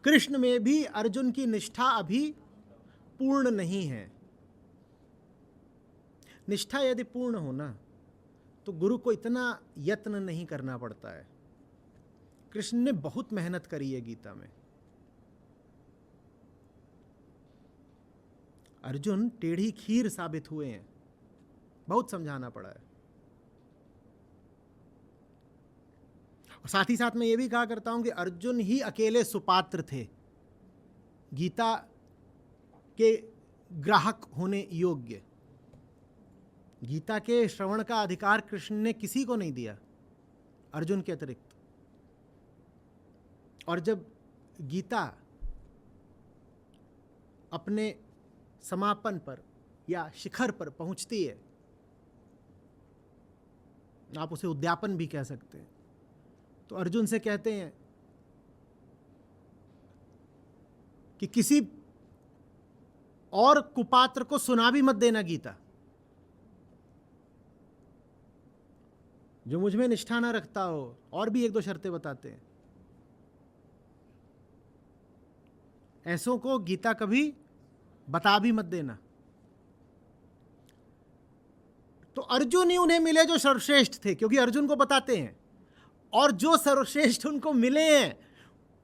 कृष्ण में भी अर्जुन की निष्ठा अभी पूर्ण नहीं है। निष्ठा यदि पूर्ण हो ना तो गुरु को इतना यत्न नहीं करना पड़ता है। कृष्ण ने बहुत मेहनत करी है गीता में। अर्जुन टेढ़ी खीर साबित हुए हैं, बहुत समझाना पड़ा है। और साथ ही साथ मैं ये भी कहा करता हूं कि अर्जुन ही अकेले सुपात्र थे गीता के ग्राहक होने योग्य। गीता के श्रवण का अधिकार कृष्ण ने किसी को नहीं दिया अर्जुन के अतिरिक्त। और जब गीता अपने समापन पर या शिखर पर पहुंचती है, आप उसे उद्यापन भी कह सकते हैं, तो अर्जुन से कहते हैं कि किसी और कुपात्र को सुना भी मत देना गीता, जो मुझ में निष्ठा ना रखता हो। और भी एक दो शर्तें बताते हैं, ऐसों को गीता कभी बता भी मत देना। तो अर्जुन ही उन्हें मिले जो सर्वश्रेष्ठ थे, क्योंकि अर्जुन को बताते हैं, और जो सर्वश्रेष्ठ उनको मिले हैं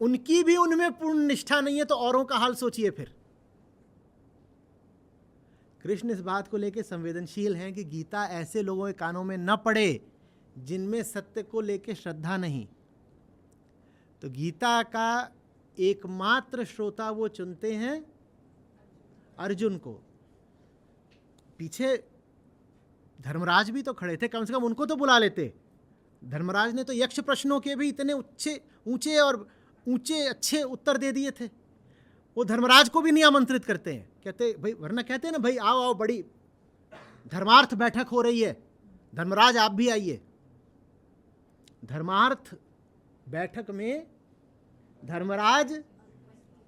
उनकी भी उनमें पूर्ण निष्ठा नहीं है, तो औरों का हाल सोचिए फिर। कृष्ण इस बात को लेकर संवेदनशील हैं कि गीता ऐसे लोगों के कानों में न पड़े जिनमें सत्य को लेकर श्रद्धा नहीं। तो गीता का एकमात्र श्रोता वो चुनते हैं अर्जुन को। पीछे धर्मराज भी तो खड़े थे, कम से कम उनको तो बुला लेते। धर्मराज ने तो यक्ष प्रश्नों के भी इतने ऊंचे अच्छे उत्तर दे दिए थे, वो धर्मराज को भी नहीं आमंत्रित करते हैं। कहते भाई, वरना कहते हैं ना भाई आओ आओ, बड़ी धर्मार्थ बैठक हो रही है, धर्मराज आप भी आइए। धर्मार्थ बैठक में धर्मराज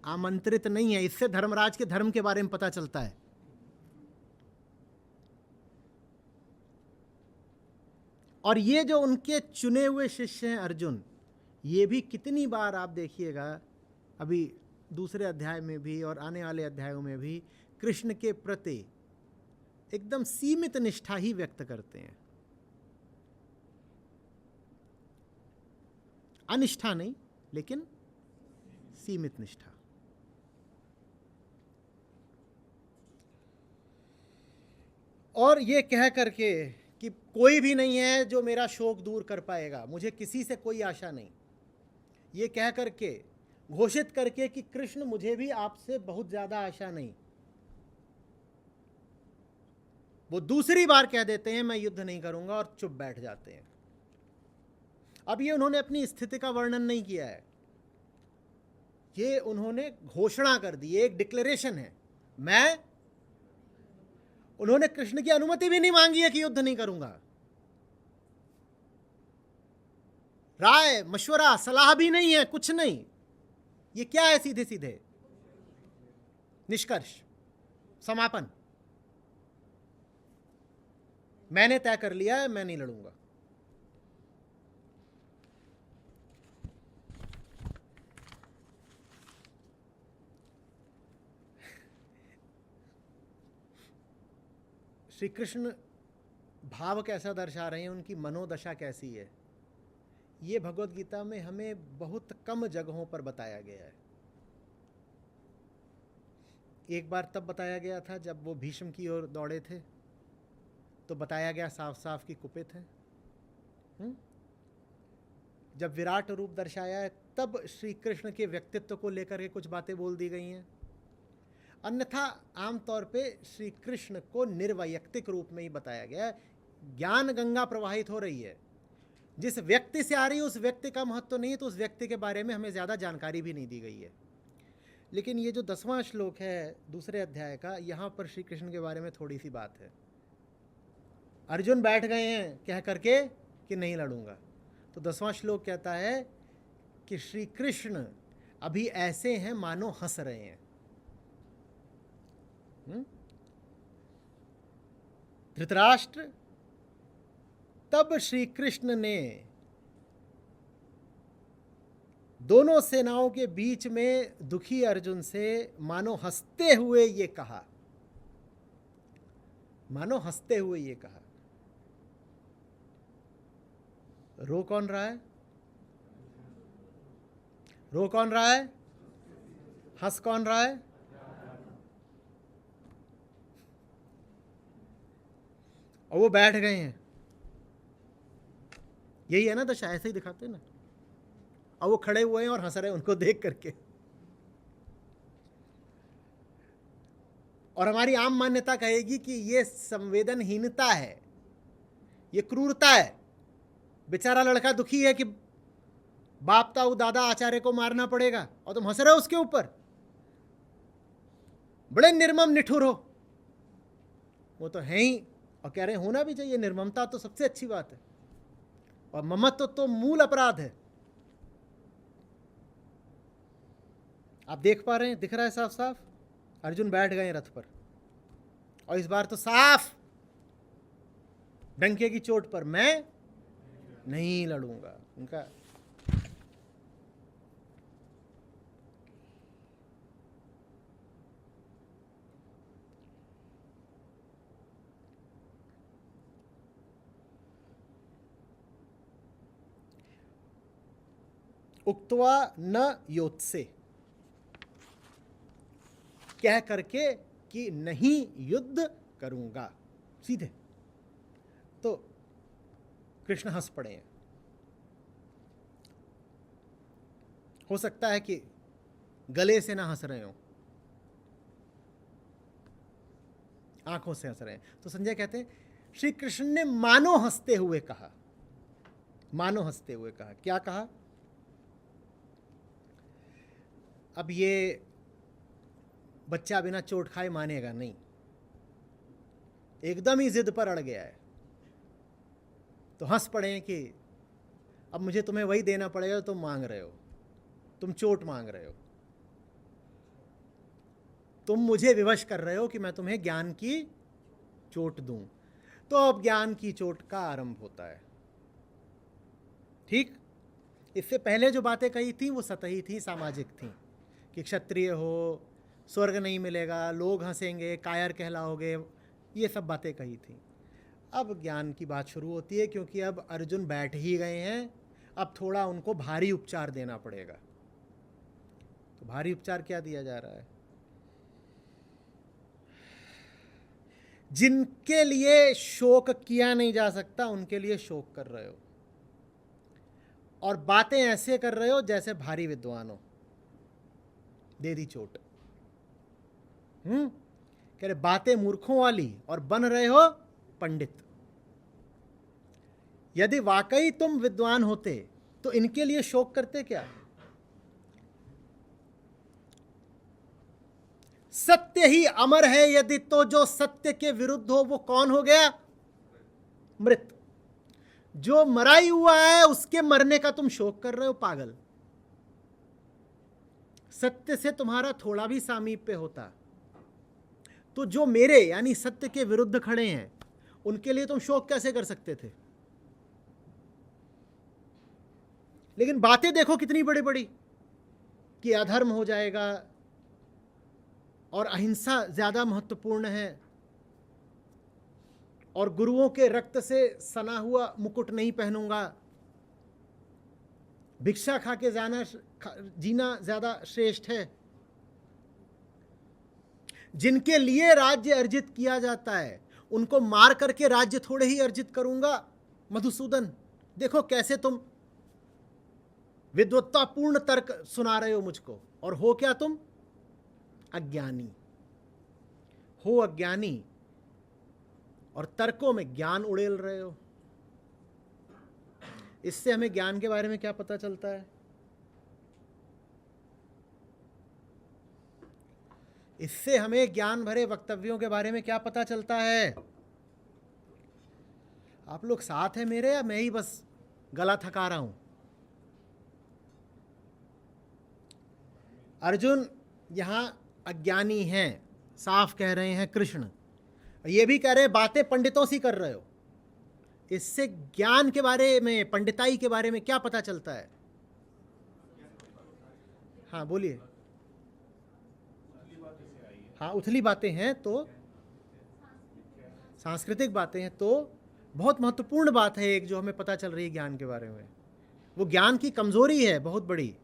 आमंत्रित नहीं है, इससे धर्मराज के धर्म के बारे में पता चलता है। और ये जो उनके चुने हुए शिष्य हैं अर्जुन, ये भी कितनी बार आप देखिएगा, अभी दूसरे अध्याय में भी और आने वाले अध्यायों में भी कृष्ण के प्रति एकदम सीमित निष्ठा ही व्यक्त करते हैं, अनिष्ठा नहीं लेकिन सीमित निष्ठा। और ये कह करके कि कोई भी नहीं है जो मेरा शोक दूर कर पाएगा, मुझे किसी से कोई आशा नहीं, ये कह करके घोषित करके कि कृष्ण मुझे भी आपसे बहुत ज्यादा आशा नहीं, वो दूसरी बार कह देते हैं मैं युद्ध नहीं करूंगा और चुप बैठ जाते हैं। अब ये उन्होंने अपनी स्थिति का वर्णन नहीं किया है, ये उन्होंने घोषणा कर दी, एक डिक्लेरेशन है। उन्होंने कृष्ण की अनुमति भी नहीं मांगी है कि युद्ध नहीं करूंगा, राय मशवरा सलाह भी नहीं है, कुछ नहीं। ये क्या है? सीधे सीधे निष्कर्ष, समापन, मैंने तय कर लिया है, मैं नहीं लड़ूंगा। श्री कृष्ण भाव कैसा दर्शा रहे हैं, उनकी मनोदशा कैसी है, ये भगवत गीता में हमें बहुत कम जगहों पर बताया गया है। एक बार तब बताया गया था जब वो भीष्म की ओर दौड़े थे, तो बताया गया साफ साफ कि कुपित है। जब विराट रूप दर्शाया है तब श्री कृष्ण के व्यक्तित्व को लेकर के कुछ बातें बोल दी गई हैं। अन्यथा आमतौर पे श्री कृष्ण को निर्वैयक्तिक रूप में ही बताया गया है। ज्ञान गंगा प्रवाहित हो रही है, जिस व्यक्ति से आ रही है उस व्यक्ति का महत्व नहीं है, तो उस व्यक्ति के बारे में हमें ज़्यादा जानकारी भी नहीं दी गई है। लेकिन ये जो 10वां श्लोक है दूसरे अध्याय का, यहाँ पर श्री कृष्ण के बारे में थोड़ी सी बात है। अर्जुन बैठ गए हैं कह करके कि नहीं लड़ूंगा, तो 10वां श्लोक कहता है कि श्री कृष्ण अभी ऐसे हैं मानो हंस रहे हैं। धृतराष्ट्र, तब श्री कृष्ण ने दोनों सेनाओं के बीच में दुखी अर्जुन से मानो हंसते हुए ये कहा, मानो हंसते हुए ये कहा। रो कौन रहा है? रो कौन रहा है? हंस कौन रहा है? और वो बैठ गए हैं। यही है ना दशा, ऐसे ही दिखाते हैं ना। और वो खड़े हुए हैं और हंस रहे हैं उनको देख करके। और हमारी आम मान्यता कहेगी कि ये संवेदनहीनता है, ये क्रूरता है। बेचारा लड़का दुखी है कि बाप ताऊ दादा आचार्य को मारना पड़ेगा और तुम हंस रहे हो उसके ऊपर, बड़े निर्मम निठुर हो। वो तो है ही, और कह रहे हैं होना भी चाहिए। निर्ममता तो सबसे अच्छी बात है, और ममत्व तो मूल अपराध है। आप देख पा रहे हैं, दिख रहा है साफ साफ, अर्जुन बैठ गए रथ पर, और इस बार तो साफ डंके की चोट पर, मैं नहीं लड़ूंगा। उनका उक्त्वा न योत्से, कह करके कि नहीं युद्ध करूंगा, सीधे। तो कृष्ण हंस पड़े हैं। हो सकता है कि गले से ना हंस रहे हो, आंखों से हंस रहे हैं। तो संजय कहते हैं श्री कृष्ण ने मानो हंसते हुए कहा, मानो हंसते हुए कहा। क्या कहा? अब ये बच्चा बिना चोट खाए मानेगा नहीं, एकदम ही जिद पर अड़ गया है। तो हंस पड़े हैं कि अब मुझे तुम्हें वही देना पड़ेगा, तुम मांग रहे हो, तुम चोट मांग रहे हो, तुम मुझे विवश कर रहे हो कि मैं तुम्हें ज्ञान की चोट दूं। तो अब ज्ञान की चोट का आरंभ होता है। ठीक, इससे पहले जो बातें कही थी वो सतही थी, सामाजिक थी, कि क्षत्रिय हो, स्वर्ग नहीं मिलेगा, लोग हंसेंगे, कायर कहलाओगे, ये सब बातें कही थी। अब ज्ञान की बात शुरू होती है, क्योंकि अब अर्जुन बैठ ही गए हैं, अब थोड़ा उनको भारी उपचार देना पड़ेगा। तो भारी उपचार क्या दिया जा रहा है? जिनके लिए शोक किया नहीं जा सकता उनके लिए शोक कर रहे हो, और बातें ऐसे कर रहे हो जैसे भारी विद्वान हो। दे दी चोट। कह रहे बातें मूर्खों वाली, और बन रहे हो पंडित। यदि वाकई तुम विद्वान होते तो इनके लिए शोक करते क्या? सत्य ही अमर है यदि, तो जो सत्य के विरुद्ध हो वो कौन हो गया? मृत। जो मरा ही हुआ है उसके मरने का तुम शोक कर रहे हो, पागल। सत्य से तुम्हारा थोड़ा भी सामीप्य होता तो जो मेरे यानी सत्य के विरुद्ध खड़े हैं उनके लिए तुम शोक कैसे कर सकते थे? लेकिन बातें देखो कितनी बड़ी बड़ी, कि अधर्म हो जाएगा और अहिंसा ज्यादा महत्वपूर्ण है, और गुरुओं के रक्त से सना हुआ मुकुट नहीं पहनूंगा, भिक्षा खा के जीना ज्यादा श्रेष्ठ है। जिनके लिए राज्य अर्जित किया जाता है उनको मार करके राज्य थोड़े ही अर्जित करूंगा। मधुसूदन, देखो कैसे तुम विद्वत्तापूर्ण तर्क सुना रहे हो मुझको, और हो क्या तुम? अज्ञानी हो, अज्ञानी, और तर्कों में ज्ञान उड़ेल रहे हो। इससे हमें ज्ञान के बारे में क्या पता चलता है? इससे हमें ज्ञान भरे वक्तव्यों के बारे में क्या पता चलता है? आप लोग साथ हैं मेरे, या मैं ही बस गला थका रहा हूं? अर्जुन यहां अज्ञानी हैं, साफ कह रहे हैं कृष्ण। ये भी कह रहे हैं बातें पंडितों से कर रहे हो। इससे ज्ञान के बारे में, पंडिताई के बारे में क्या पता चलता है? हाँ बोलिए। हाँ, उथली बातें हैं तो, सांस्कृतिक बातें हैं तो बहुत महत्वपूर्ण बात है एक, जो हमें पता चल रही है ज्ञान के बारे में। वो ज्ञान की कमजोरी है बहुत बड़ी।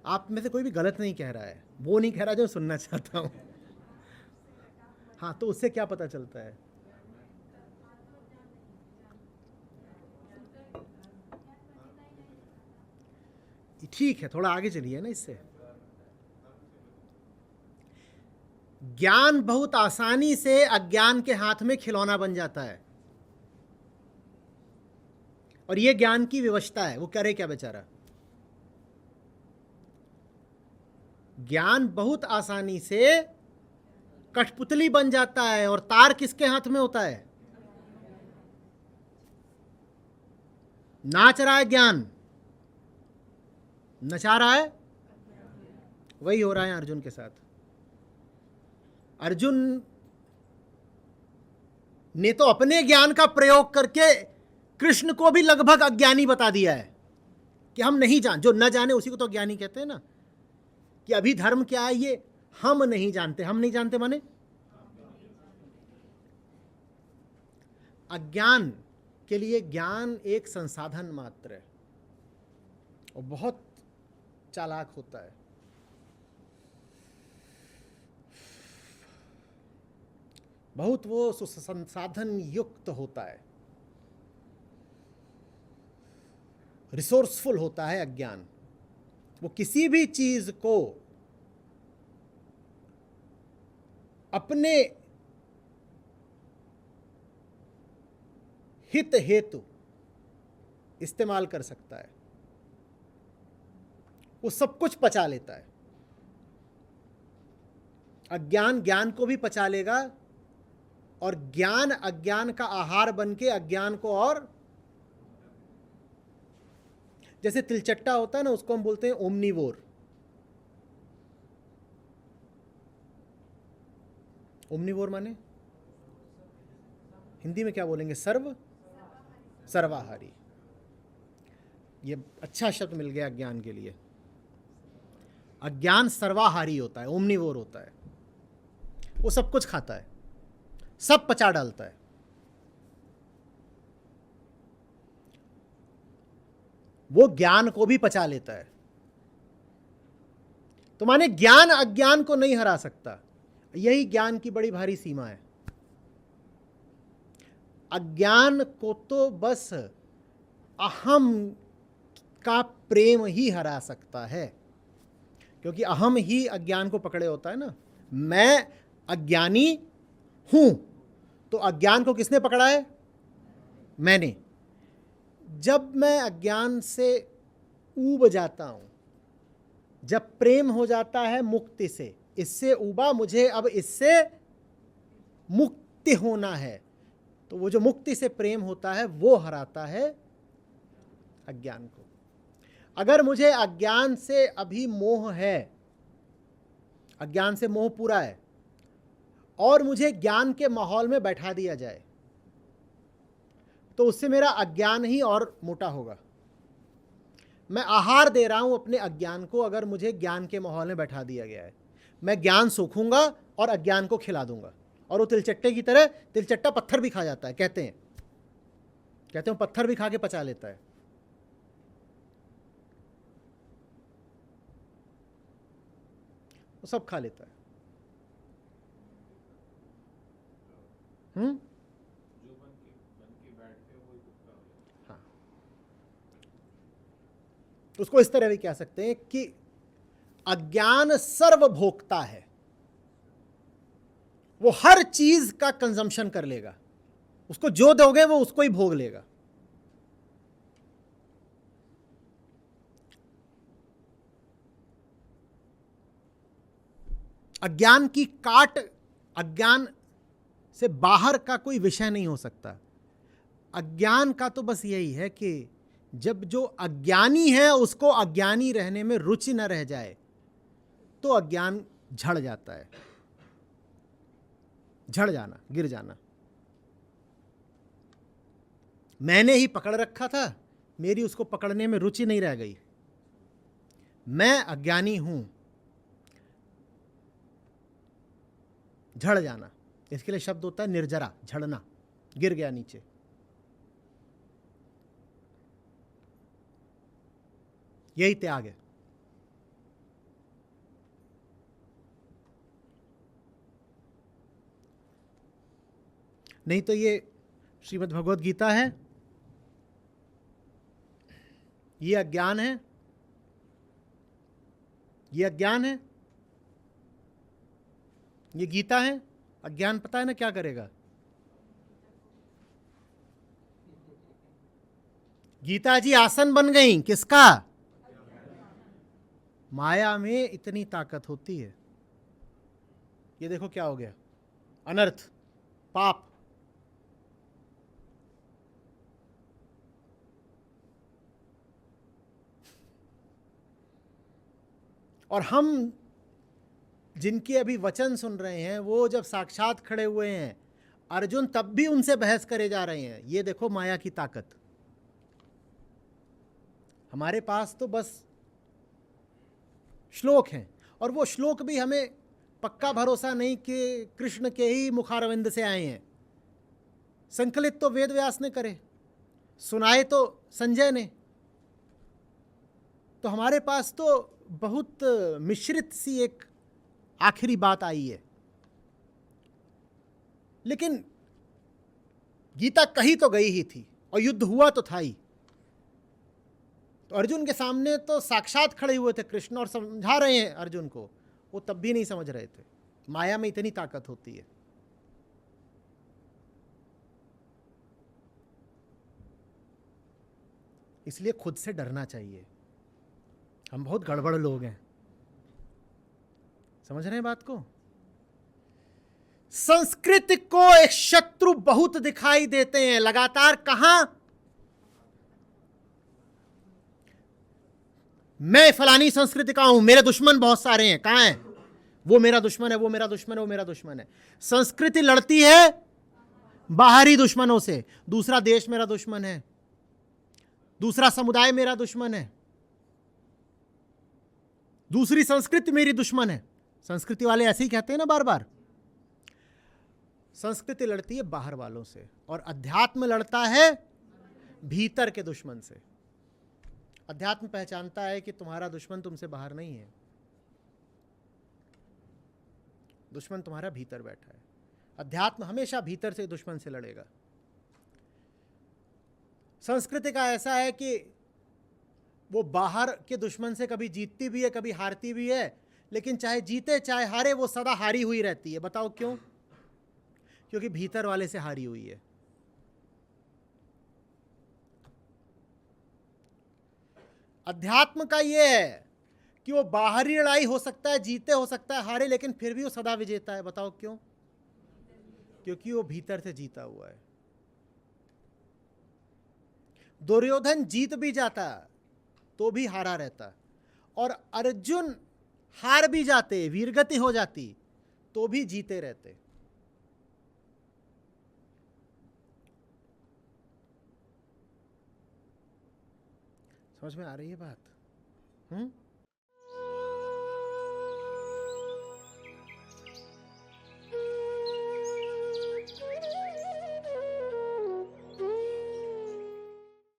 आप में से कोई भी गलत नहीं कह रहा है, वो नहीं कह रहा जो सुनना चाहता हूं। हाँ, तो उससे क्या पता चलता है? ठीक है, थोड़ा आगे चलिए ना इससे। ज्ञान बहुत आसानी से अज्ञान के हाथ में खिलौना बन जाता है, और यह ज्ञान की विवशता है। वो करे क्या बेचारा? ज्ञान बहुत आसानी से कठपुतली बन जाता है, और तार किसके हाथ में होता है? नाच रहा है ज्ञान, नचा रहा है। वही हो रहा है अर्जुन के साथ। अर्जुन ने तो अपने ज्ञान का प्रयोग करके कृष्ण को भी लगभग अज्ञानी बता दिया है कि हम नहीं जान, जो न जाने उसी को तो ज्ञानी कहते हैं ना, कि अभी धर्म क्या है ये हम नहीं जानते। हम नहीं जानते माने अज्ञान के लिए ज्ञान एक संसाधन मात्र है, और बहुत चालाक होता है। बहुत वो संसाधन युक्त होता है, रिसोर्सफुल होता है अज्ञान। वो किसी भी चीज को अपने हित हेतु इस्तेमाल कर सकता है। वो सब कुछ पचा लेता है। अज्ञान ज्ञान को भी पचा लेगा, और ज्ञान अज्ञान का आहार बन के अज्ञान को, और जैसे तिलचट्टा होता है ना, उसको हम बोलते हैं ओमनीवोर। ओमनीवोर माने हिंदी में क्या बोलेंगे? सर्वाहारी। ये अच्छा शब्द मिल गया अज्ञान के लिए। अज्ञान सर्वाहारी होता है, ओमनीवोर होता है। वो सब कुछ खाता है, सब पचा डालता है। वो ज्ञान को भी पचा लेता है। तो माने ज्ञान अज्ञान को नहीं हरा सकता। यही ज्ञान की बड़ी भारी सीमा है। अज्ञान को तो बस अहम का प्रेम ही हरा सकता है, क्योंकि अहम ही अज्ञान को पकड़े होता है ना। मैं अज्ञानी हूं, तो अज्ञान को किसने पकड़ा है? मैंने। जब मैं अज्ञान से ऊब जाता हूं, जब प्रेम हो जाता है मुक्ति से, इससे ऊबा, मुझे अब इससे मुक्ति होना है, तो वो जो मुक्ति से प्रेम होता है वो हराता है अज्ञान को। अगर मुझे अज्ञान से अभी मोह है, अज्ञान से मोह पूरा है, और मुझे ज्ञान के माहौल में बैठा दिया जाए, तो उससे मेरा अज्ञान ही और मोटा होगा। मैं आहार दे रहा हूं अपने अज्ञान को, अगर मुझे ज्ञान के माहौल में बैठा दिया गया है। मैं ज्ञान सूखूंगा और अज्ञान को खिला दूंगा, और वो तिलचट्टे की तरह, तिलचट्टा पत्थर भी खा जाता है, कहते हैं पत्थर भी खा के पचा लेता है। वो सब खा लेता है। हाँ, उसको इस तरह भी कह सकते हैं कि अज्ञान सर्वभोक्ता है। वो हर चीज का कंजम्पशन कर लेगा, उसको जो दोगे वो उसको ही भोग लेगा। अज्ञान की काट, अज्ञान से बाहर का कोई विषय नहीं हो सकता। अज्ञान का तो बस यही है कि जब जो अज्ञानी है उसको अज्ञानी रहने में रुचि न रह जाए, तो अज्ञान झड़ जाता है। झड़ जाना, गिर जाना। मैंने ही पकड़ रखा था, मेरी उसको पकड़ने में रुचि नहीं रह गई, मैं अज्ञानी हूं। झड़ जाना, इसके लिए शब्द होता है निर्जरा, झड़ना, गिर गया नीचे। यही त्याग है। नहीं तो ये श्रीमद् भगवद गीता है, ये अज्ञान है, ये अज्ञान है, ये गीता है। अज्ञान पता है ना क्या करेगा? गीता जी आसन बन गई किसका? माया में इतनी ताकत होती है। ये देखो क्या हो गया, अनर्थ, पाप। और हम जिनके अभी वचन सुन रहे हैं वो जब साक्षात खड़े हुए हैं अर्जुन, तब भी उनसे बहस करे जा रहे हैं। ये देखो माया की ताकत। हमारे पास तो बस श्लोक हैं, और वो श्लोक भी हमें पक्का भरोसा नहीं कि कृष्ण के ही मुखारविंद से आए हैं। संकलित तो वेद व्यास ने करे, सुनाए तो संजय ने। तो हमारे पास तो बहुत मिश्रित सी एक आखिरी बात आई है। लेकिन गीता कही तो गई ही थी और युद्ध हुआ तो था ही। तो अर्जुन के सामने तो साक्षात खड़े हुए थे कृष्ण और समझा रहे हैं अर्जुन को, वो तब भी नहीं समझ रहे थे। माया में इतनी ताकत होती है। इसलिए खुद से डरना चाहिए। हम बहुत गड़बड़ लोग हैं, समझ रहे हैं बात को? संस्कृति को एक शत्रु बहुत दिखाई देते हैं लगातार। कहां? मैं फलानी संस्कृति का हूं, मेरे दुश्मन बहुत सारे हैं। कहां है? वो मेरा दुश्मन है, वो मेरा दुश्मन है, वो मेरा दुश्मन है। संस्कृति लड़ती है बाहरी दुश्मनों से। दूसरा देश मेरा दुश्मन है, दूसरा समुदाय मेरा दुश्मन है, दूसरी संस्कृति मेरी दुश्मन है। संस्कृति वाले ऐसे ही कहते हैं ना बार बार। संस्कृति लड़ती है बाहर वालों से, और अध्यात्म लड़ता है भीतर के दुश्मन से। अध्यात्म पहचानता है कि तुम्हारा दुश्मन तुमसे बाहर नहीं है, दुश्मन तुम्हारा भीतर बैठा है। अध्यात्म हमेशा भीतर से दुश्मन से लड़ेगा। संस्कृति का ऐसा है कि वो बाहर के दुश्मन से कभी जीतती भी है, कभी हारती भी है, लेकिन चाहे जीते चाहे हारे वो सदा हारी हुई रहती है। बताओ क्यों? क्योंकि भीतर वाले से हारी हुई है। अध्यात्म का ये है कि वो बाहरी लड़ाई हो सकता है जीते, हो सकता है हारे, लेकिन फिर भी वो सदा विजेता है। बताओ क्यों? क्योंकि वो भीतर से जीता हुआ है। दुर्योधन जीत भी जाता तो भी हारा रहता, और अर्जुन हार भी जाते, वीरगति हो जाती, तो भी जीते रहते। समझ में आ रही है बात?